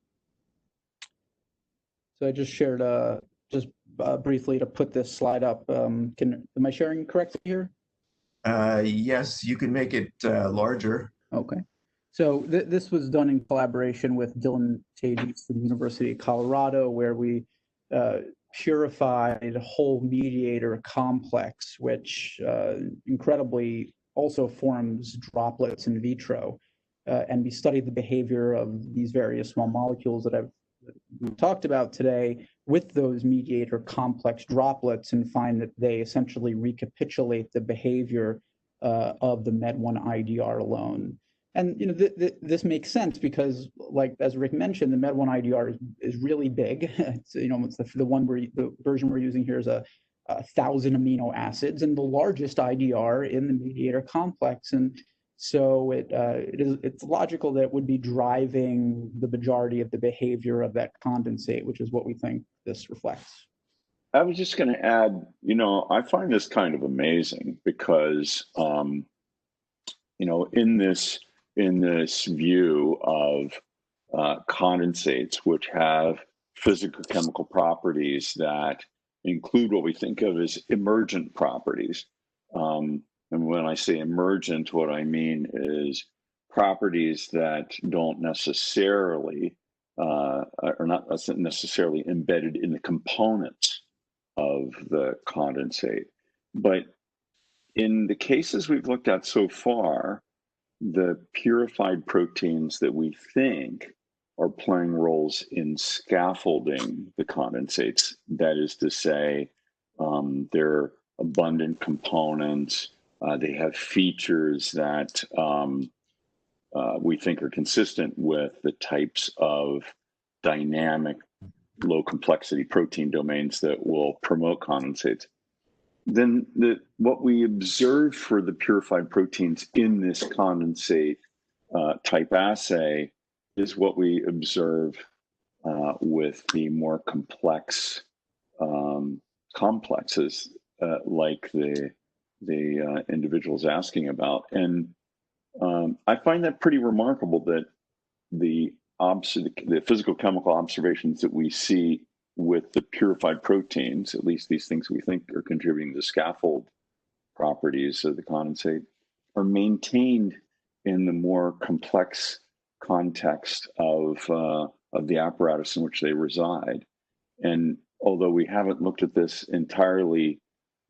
So I just shared briefly to put this slide up. Am I sharing correctly here? Yes, you can make it larger. Okay. So this was done in collaboration with Dylan Tages from the University of Colorado, where we purified a whole mediator complex, which incredibly also forms droplets in vitro. And we studied the behavior of these various small molecules that we've talked about today with those mediator complex droplets, and find that they essentially recapitulate the behavior of the Med1 IDR alone. And this makes sense because, like as Rick mentioned, the Med1 IDR is really big. It's it's the version we're using here is 1,000 amino acids, and the largest IDR in the mediator complex. And so it's logical that it would be driving the majority of the behavior of that condensate, which is what we think this reflects. I was just going to add, I find this kind of amazing because, in this view of condensates, which have physical chemical properties that include what we think of as emergent properties. And when I say emergent, what I mean is properties that don't necessarily, are not necessarily embedded in the components of the condensate. But in the cases we've looked at so far, the purified proteins that we think are playing roles in scaffolding the condensates, that is to say, they're abundant components, they have features that we think are consistent with the types of dynamic, low complexity protein domains that will promote condensates. Then what we observe for the purified proteins in this condensate type assay is what we observe with the more complex complexes like the individual's asking about. And I find that pretty remarkable that the physical chemical observations that we see with the purified proteins, at least these things we think are contributing to scaffold properties of the condensate, are maintained in the more complex context of the apparatus in which they reside. And although we haven't looked at this entirely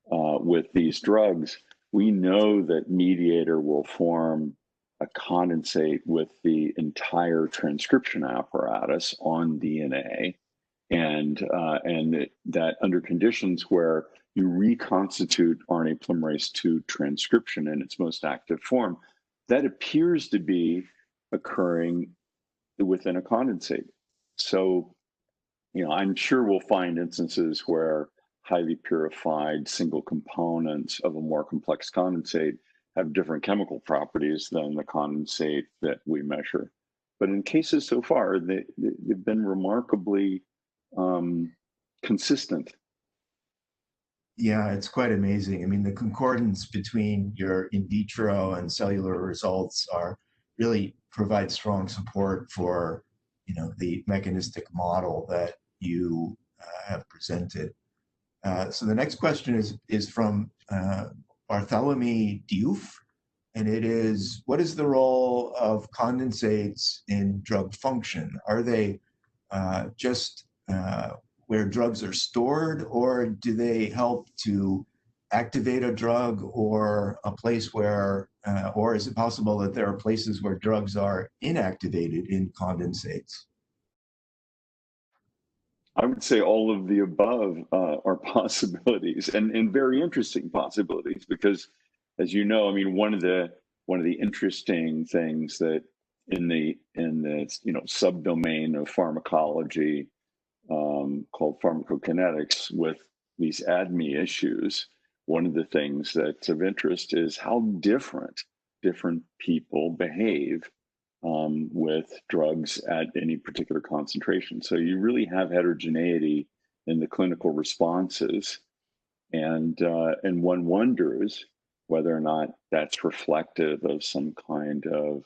with these drugs, we know that mediator will form a condensate with the entire transcription apparatus on DNA, and that under conditions where you reconstitute RNA polymerase II transcription in its most active form, that appears to be occurring within a condensate. So, I'm sure we'll find instances where highly purified single components of a more complex condensate have different chemical properties than the condensate that we measure. But in cases so far, they've been remarkably consistent. Yeah, it's quite amazing. I mean, the concordance between your in vitro and cellular results really provide strong support for, the mechanistic model that you have presented. So the next question is from Bartholomew Diouf, and it is, what is the role of condensates in drug function? Are they just where drugs are stored, or do they help to activate a drug, or a place where, or is it possible that there are places where drugs are inactivated in condensates? I would say all of the above are possibilities, and very interesting possibilities, because, as you know, I mean, one of the interesting things that in the subdomain of pharmacology called pharmacokinetics, with these ADME issues, one of the things that's of interest is how different people behave with drugs at any particular concentration. So you really have heterogeneity in the clinical responses, and one wonders whether or not that's reflective of some kind of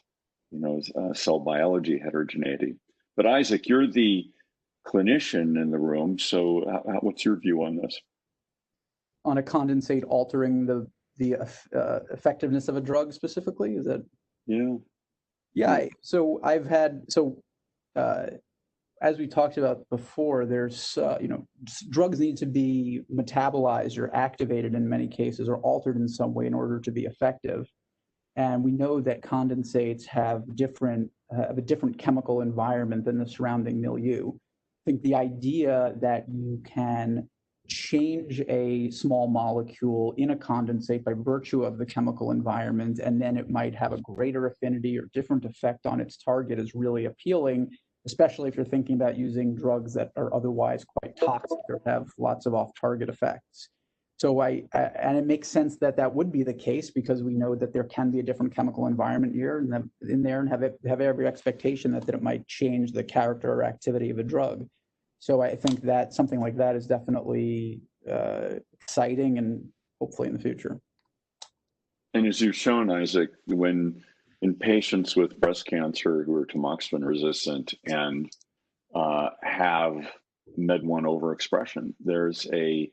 cell biology heterogeneity. But Isaac, you're the clinician in the room, so what's your view on this? On a condensate altering the effectiveness of a drug specifically? Is that? Yeah. Yeah. So I've had, as we talked about before, there's, drugs need to be metabolized or activated in many cases, or altered in some way in order to be effective. And we know that condensates have a different chemical environment than the surrounding milieu. I think the idea that you can change a small molecule in a condensate by virtue of the chemical environment, and then it might have a greater affinity or different effect on its target is really appealing, especially if you're thinking about using drugs that are otherwise quite toxic or have lots of off-target effects. So and it makes sense that would be the case, because we know that there can be a different chemical environment here in there, and have every expectation that it might change the character or activity of a drug. So I think that something like that is definitely exciting, and hopefully in the future. And as you've shown, Isaac, when in patients with breast cancer who are tamoxifen resistant and have MED1 overexpression, there's a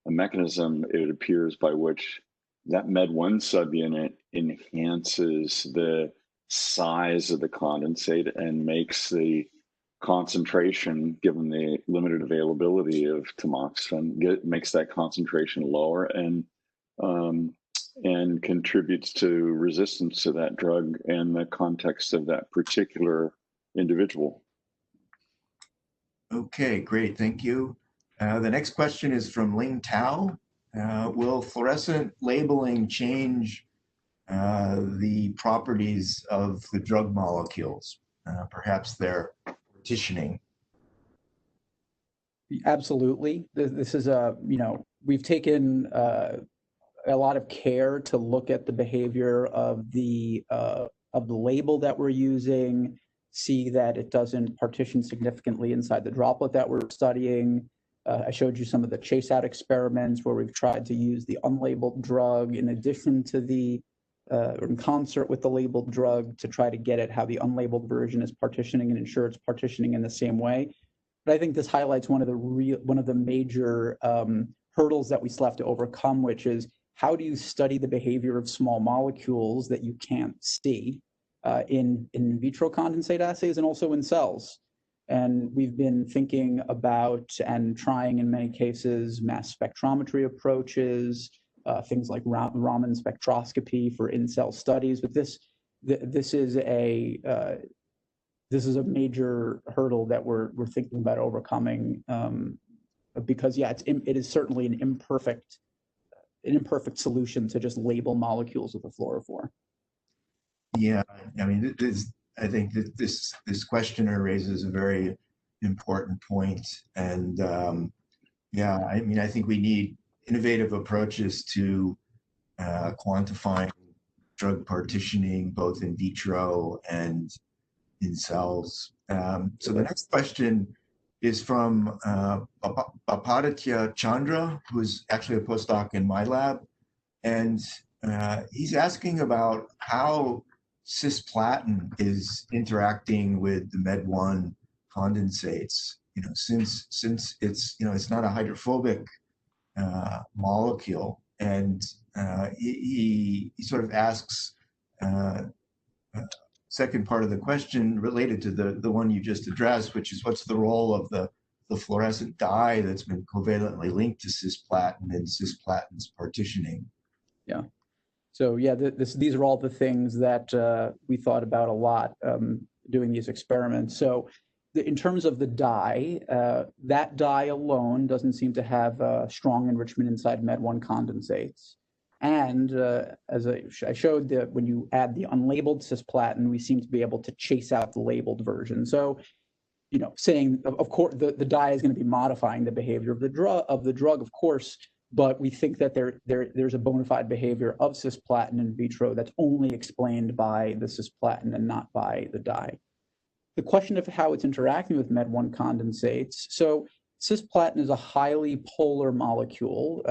mechanism, it appears, by which that MED1 subunit enhances the size of the condensate and makes the concentration, given the limited availability of tamoxifen, makes that concentration lower, and contributes to resistance to that drug in the context of that particular individual. Okay, great, thank you. The next question is from Ling Tao. Will fluorescent labeling change the properties of the drug molecules, perhaps their partitioning? Absolutely. This is we've taken a lot of care to look at the behavior of the label that we're using, see that it doesn't partition significantly inside the droplet that we're studying. I showed you some of the chase out experiments where we've tried to use the unlabeled drug in addition to in concert with the labeled drug to try to get at how the unlabeled version is partitioning and ensure it's partitioning in the same way. But I think this highlights one of the major hurdles that we still have to overcome, which is how do you study the behavior of small molecules that you can't see in vitro condensate assays and also in cells? And we've been thinking about and trying in many cases mass spectrometry approaches, things like Raman spectroscopy for in-cell studies. But this is a major hurdle that we're thinking about overcoming, because it is certainly an imperfect solution to just label molecules with a fluorophore. Yeah, I mean, I think that this questioner raises a very important point, and yeah, I mean, I think we need innovative approaches to quantifying drug partitioning, both in vitro and in cells. So the next question is from Bapaditya Chandra, who's actually a postdoc in my lab, and he's asking about how cisplatin is interacting with the Med1 condensates. Since it's not a hydrophobic molecule, and he sort of asks second part of the question related to the one you just addressed, which is what's the role of the fluorescent dye that's been covalently linked to cisplatin and cisplatin's partitioning. Yeah. So yeah, these are all the things that we thought about a lot doing these experiments. So in terms of the dye, that dye alone doesn't seem to have strong enrichment inside Med1 condensates. And as I showed, that when you add the unlabeled cisplatin, we seem to be able to chase out the labeled version. So, saying, of course, the dye is going to be modifying the behavior of the drug, of course, but we think that there's a bona fide behavior of cisplatin in vitro that's only explained by the cisplatin and not by the dye. The question of how it's interacting with Med1 condensates. So cisplatin is a highly polar molecule,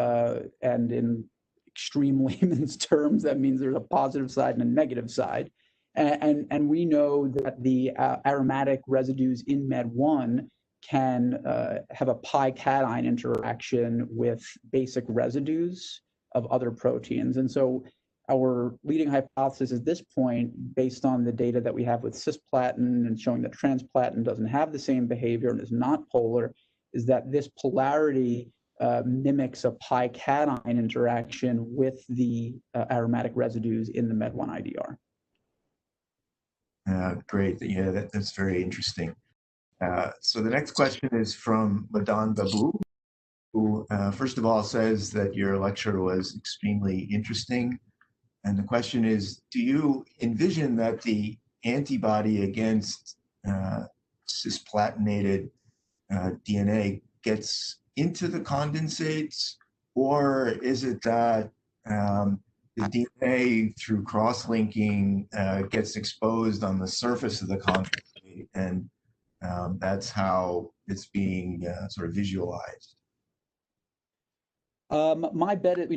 and in extreme layman's terms, that means there's a positive side and a negative side. And we know that the aromatic residues in Med1 can have a pi cation interaction with basic residues of other proteins. And so our leading hypothesis at this point, based on the data that we have with cisplatin and showing that transplatin doesn't have the same behavior and is not polar, is that this polarity mimics a pi cation interaction with the aromatic residues in the Med1 IDR. Great. Yeah, that's very interesting. So the next question is from Madan Babu, who first of all says that your lecture was extremely interesting. And the question is, do you envision that the antibody against cisplatinated DNA gets into the condensates, or is it that the DNA through cross-linking gets exposed on the surface of the condensate, and that's how it's being sort of visualized? My bet is,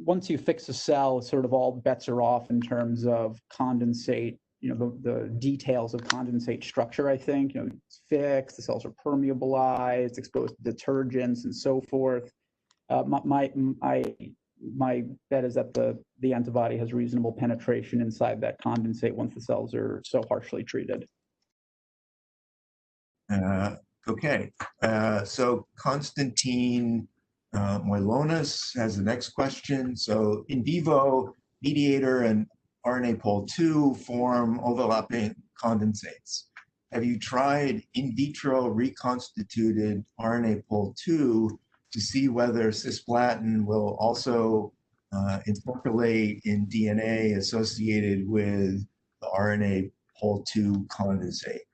once you fix a cell, sort of all bets are off in terms of condensate, the details of condensate structure, I think. It's fixed, the cells are permeabilized, it's exposed to detergents and so forth. My bet is that the antibody has reasonable penetration inside that condensate once the cells are so harshly treated. Okay, so Constantine Moilonis has the next question. So in vivo mediator and RNA pol 2 form overlapping condensates. Have you tried in vitro reconstituted RNA pol 2 to see whether cisplatin will also interpolate in DNA associated with the RNA pol 2 condensate?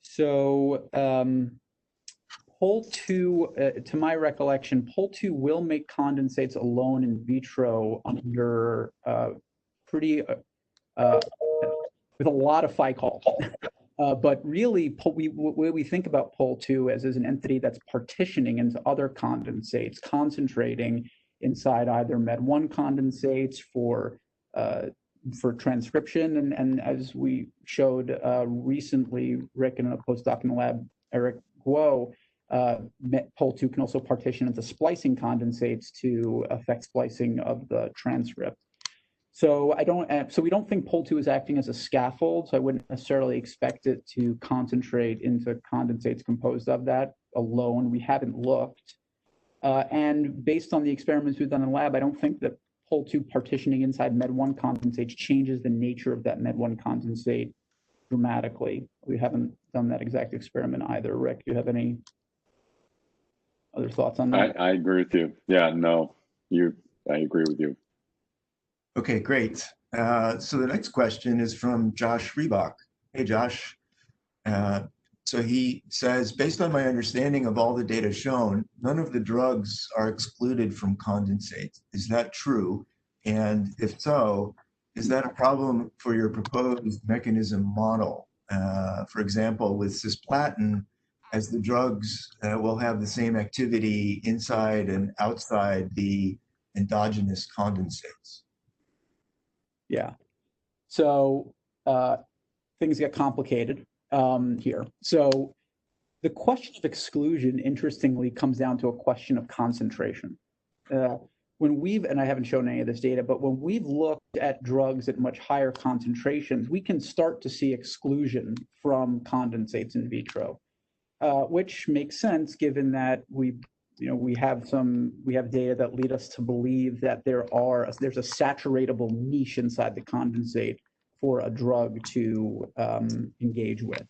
So POL2, to my recollection, POL2 will make condensates alone in vitro under with a lot of phi calls. But really, we think about POL2 as an entity that's partitioning into other condensates, concentrating inside either Med1 condensates for transcription, and as we showed recently, Rick and a postdoc in the lab, Eric Guo, POL2 can also partition into splicing condensates to affect splicing of the transcript. So we don't think POL2 is acting as a scaffold. So I wouldn't necessarily expect it to concentrate into condensates composed of that alone. We haven't looked. And based on the experiments we've done in the lab, I don't think that POL2 partitioning inside MED1 condensates changes the nature of that MED1 condensate dramatically. We haven't done that exact experiment either. Rick, do you have any other thoughts on that? I agree with you. Yeah, no, I agree with you. Okay, great. So the next question is from Josh Reebok. Hey, Josh. So he says, based on my understanding of all the data shown, none of the drugs are excluded from condensates. Is that true? And if so, is that a problem for your proposed mechanism model? For example, with cisplatin, as the drugs will have the same activity inside and outside the endogenous condensates. Yeah. So things get complicated here. So the question of exclusion, interestingly, comes down to a question of concentration. And I haven't shown any of this data, but when we've looked at drugs at much higher concentrations, we can start to see exclusion from condensates in vitro, which makes sense given that we have data that lead us to believe that there's a saturatable niche inside the condensate for a drug to engage with.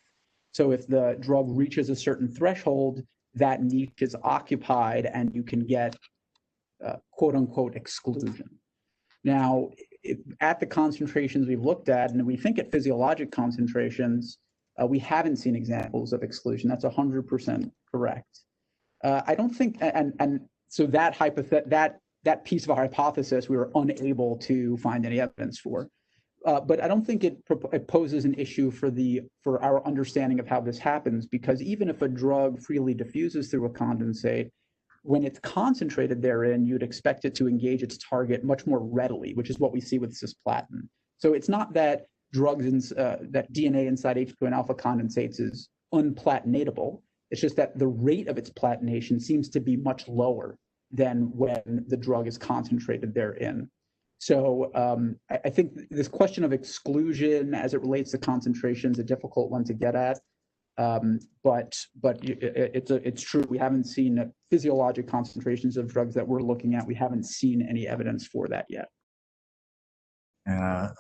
So if the drug reaches a certain threshold, that niche is occupied and you can get quote unquote exclusion. Now, at the concentrations we've looked at, and we think at physiologic concentrations, we haven't seen examples of exclusion. That's 100% correct. I don't think, and so that piece of our hypothesis, we were unable to find any evidence for. But I don't think it poses an issue for our understanding of how this happens, because even if a drug freely diffuses through a condensate, when it's concentrated therein, you'd expect it to engage its target much more readily, which is what we see with cisplatin. So it's not that that DNA inside H2N alpha condensates is unplatinatable. It's just that the rate of its platination seems to be much lower than when the drug is concentrated therein. So I think this question of exclusion as it relates to concentration is a difficult one to get at. But it's true. We haven't seen physiologic concentrations of drugs that we're looking at. We haven't seen any evidence for that yet.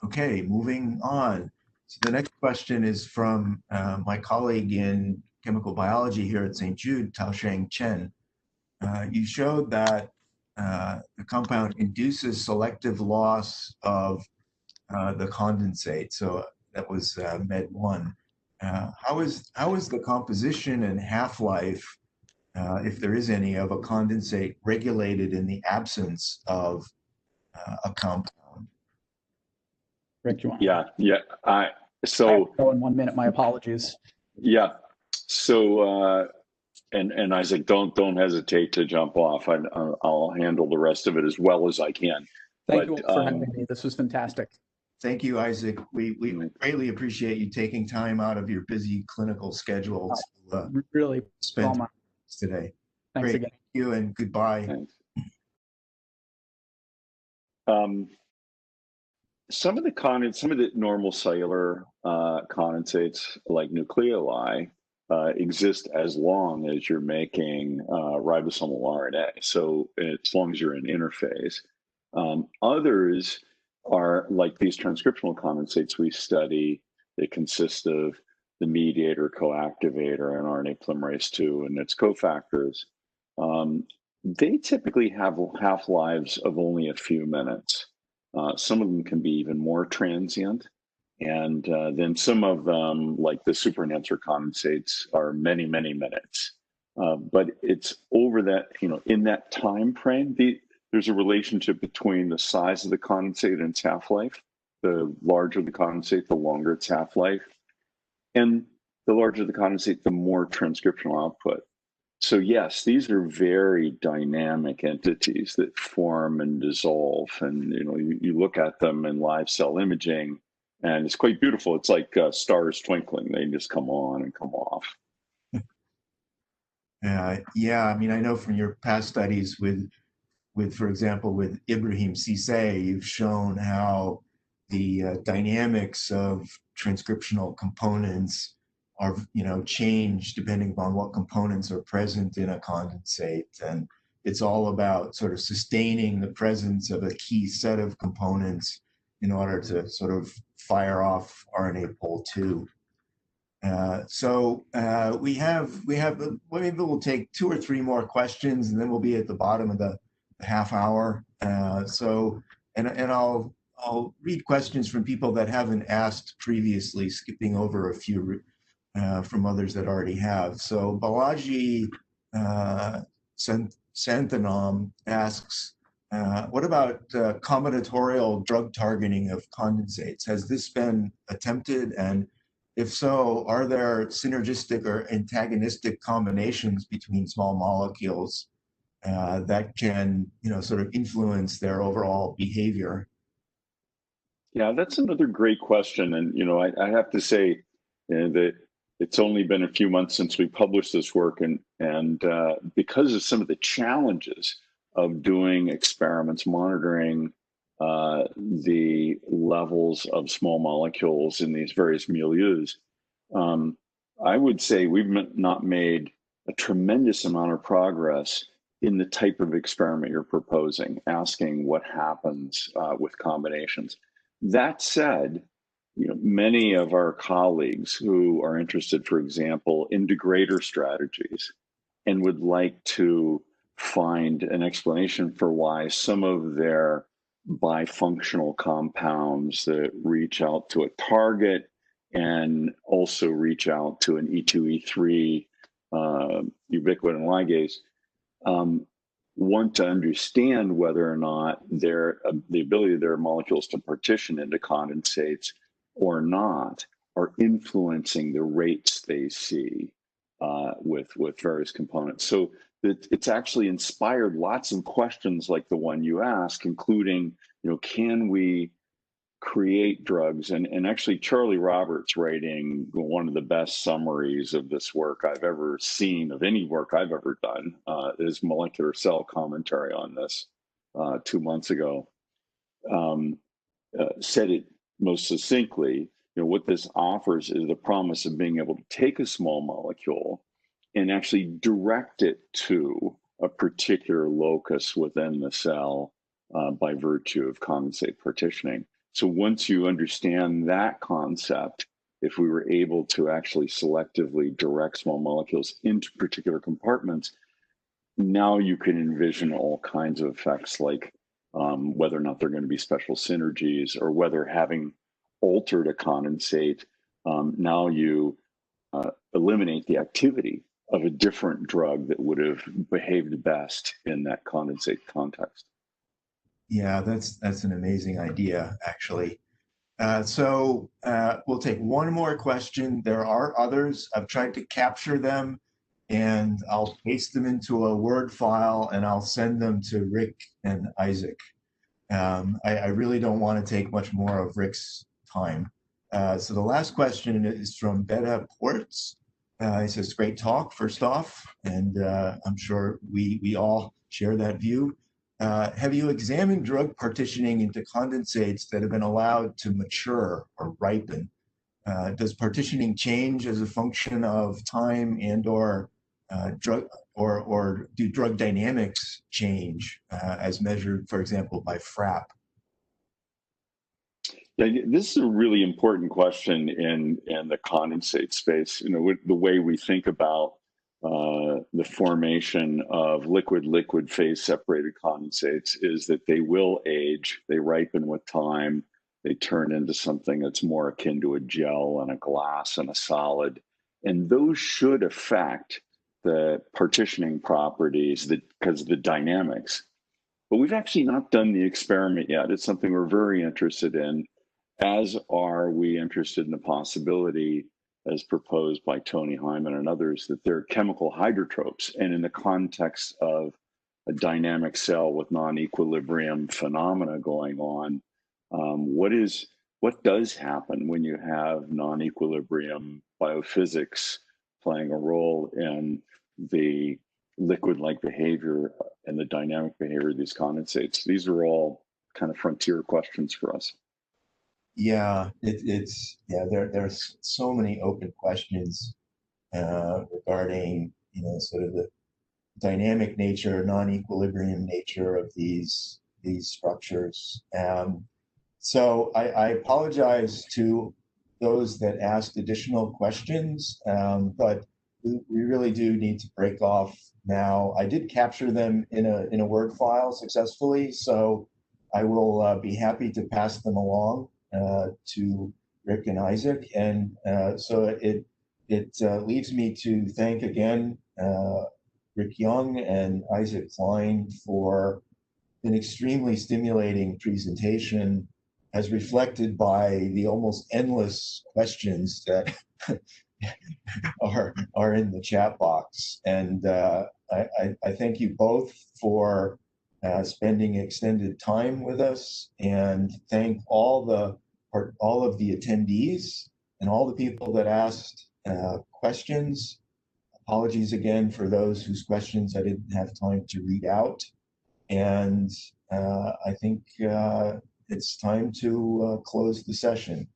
Okay, moving on. So the next question is from my colleague in chemical biology here at St. Jude, Taosheng Chen. You showed that the compound induces selective loss of the condensate. So that was MED1. How is the composition and half-life, if there is any, of a condensate regulated in the absence of a compound? Rick, you want? Yeah. So I have to go in 1 minute. My apologies. Yeah. So and Isaac, don't hesitate to jump off. I'll handle the rest of it as well as I can. Thank you for having me. This was fantastic. Thank you, Isaac. We greatly appreciate you taking time out of your busy clinical schedule to really spend time today. Thanks Great. again. Thank you and goodbye. Thanks. Some of the normal cellular condensates, like nucleoli, exist as long as you're making ribosomal RNA. So as long as you're in interphase. Others are like these transcriptional condensates we study. They consist of the mediator, coactivator, and RNA polymerase II and its cofactors. They typically have half-lives of only a few minutes. Some of them can be even more transient. And then some of them, like the superenhancer condensates, are many, many minutes. But it's over that, in that time frame, there's a relationship between the size of the condensate and its half-life. The larger the condensate, the longer its half-life. And the larger the condensate, the more transcriptional output. So yes, these are very dynamic entities that form and dissolve. And you look at them in live cell imaging, and it's quite beautiful. It's like stars twinkling. They just come on and come off. Yeah, I mean, I know from your past studies for example, with Ibrahim Cissé, you've shown how the dynamics of transcriptional components are, changed depending upon what components are present in a condensate. And it's all about sort of sustaining the presence of a key set of components in order to sort of fire off RNA pol 2. Maybe we'll take 2 or 3 more questions, and then we'll be at the bottom of the half hour. I'll read questions from people that haven't asked previously, skipping over a few from others that already have. So Balaji Santhanam asks, what about combinatorial drug targeting of condensates? Has this been attempted? And if so, are there synergistic or antagonistic combinations between small molecules that can, sort of influence their overall behavior? Yeah, that's another great question. And, I have to say that it's only been a few months since we published this work. And because of some of the challenges of doing experiments, monitoring the levels of small molecules in these various milieus, I would say we've not made a tremendous amount of progress in the type of experiment you're proposing, asking what happens with combinations. That said, many of our colleagues who are interested, for example, in degrader strategies and would like to find an explanation for why some of their bifunctional compounds that reach out to a target and also reach out to an E2, E3 ubiquitin ligase, want to understand whether or not the ability of their molecules to partition into condensates or not are influencing the rates they see with various components. So it's actually inspired lots of questions like the one you ask, including, can we create drugs? And actually, Charlie Roberts writing one of the best summaries of this work I've ever seen, of any work I've ever done, is Molecular Cell commentary on this 2 months ago, said it most succinctly. What this offers is the promise of being able to take a small molecule and actually direct it to a particular locus within the cell by virtue of condensate partitioning. So once you understand that concept, if we were able to actually selectively direct small molecules into particular compartments, now you can envision all kinds of effects, like whether or not they're going to be special synergies, or whether having altered a condensate, now you eliminate the activity of a different drug that would have behaved best in that condensate context. Yeah, that's an amazing idea, actually. We'll take one more question. There are others. I've tried to capture them, and I'll paste them into a Word file, and I'll send them to Rick and Isaac. I really don't want to take much more of Rick's time. So the last question is from Beta Ports. He says, great talk, first off, and I'm sure we all share that view. Have you examined drug partitioning into condensates that have been allowed to mature or ripen? Does partitioning change as a function of time and/or drug, or do drug dynamics change as measured, for example, by FRAP? Yeah, this is a really important question in the condensate space. The way we think about the formation of liquid-liquid phase separated condensates is that they will age, they ripen with time, they turn into something that's more akin to a gel and a glass and a solid. And those should affect the partitioning properties because of the dynamics. But we've actually not done the experiment yet. It's something we're very interested in, as are we interested in the possibility, as proposed by Tony Hyman and others, that they're chemical hydrotropes. And in the context of a dynamic cell with non-equilibrium phenomena going on, what does happen when you have non-equilibrium biophysics playing a role in the liquid-like behavior and the dynamic behavior of these condensates. These are all kind of frontier questions for us. Yeah, there's so many open questions regarding, sort of the dynamic nature, non-equilibrium nature of these structures. So I apologize to those that asked additional questions, but we really do need to break off now. I did capture them in a Word file successfully, so I will be happy to pass them along to Rick and Isaac. And so it leaves me to thank again Rick Young and Isaac Klein for an extremely stimulating presentation, as reflected by the almost endless questions that are in the chat box. And I thank you both for spending extended time with us, and thank all of the attendees and all the people that asked questions. Apologies again for those whose questions I didn't have time to read out. And I think it's time to close the session.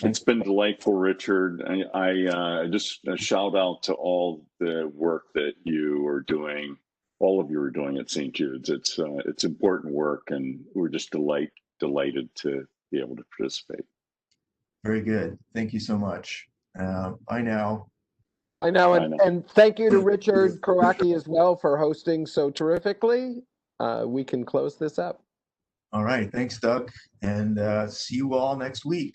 It's been delightful, Richard. I just a shout out to all the work that you are doing, all of you are doing at St. Jude's. It's important work, and we're just delighted to be able to participate. Very good. Thank you so much. Bye now. I know, and thank you to Richard Krawacki as well for hosting so terrifically. We can close this up. All right. Thanks, Doug. And see you all next week.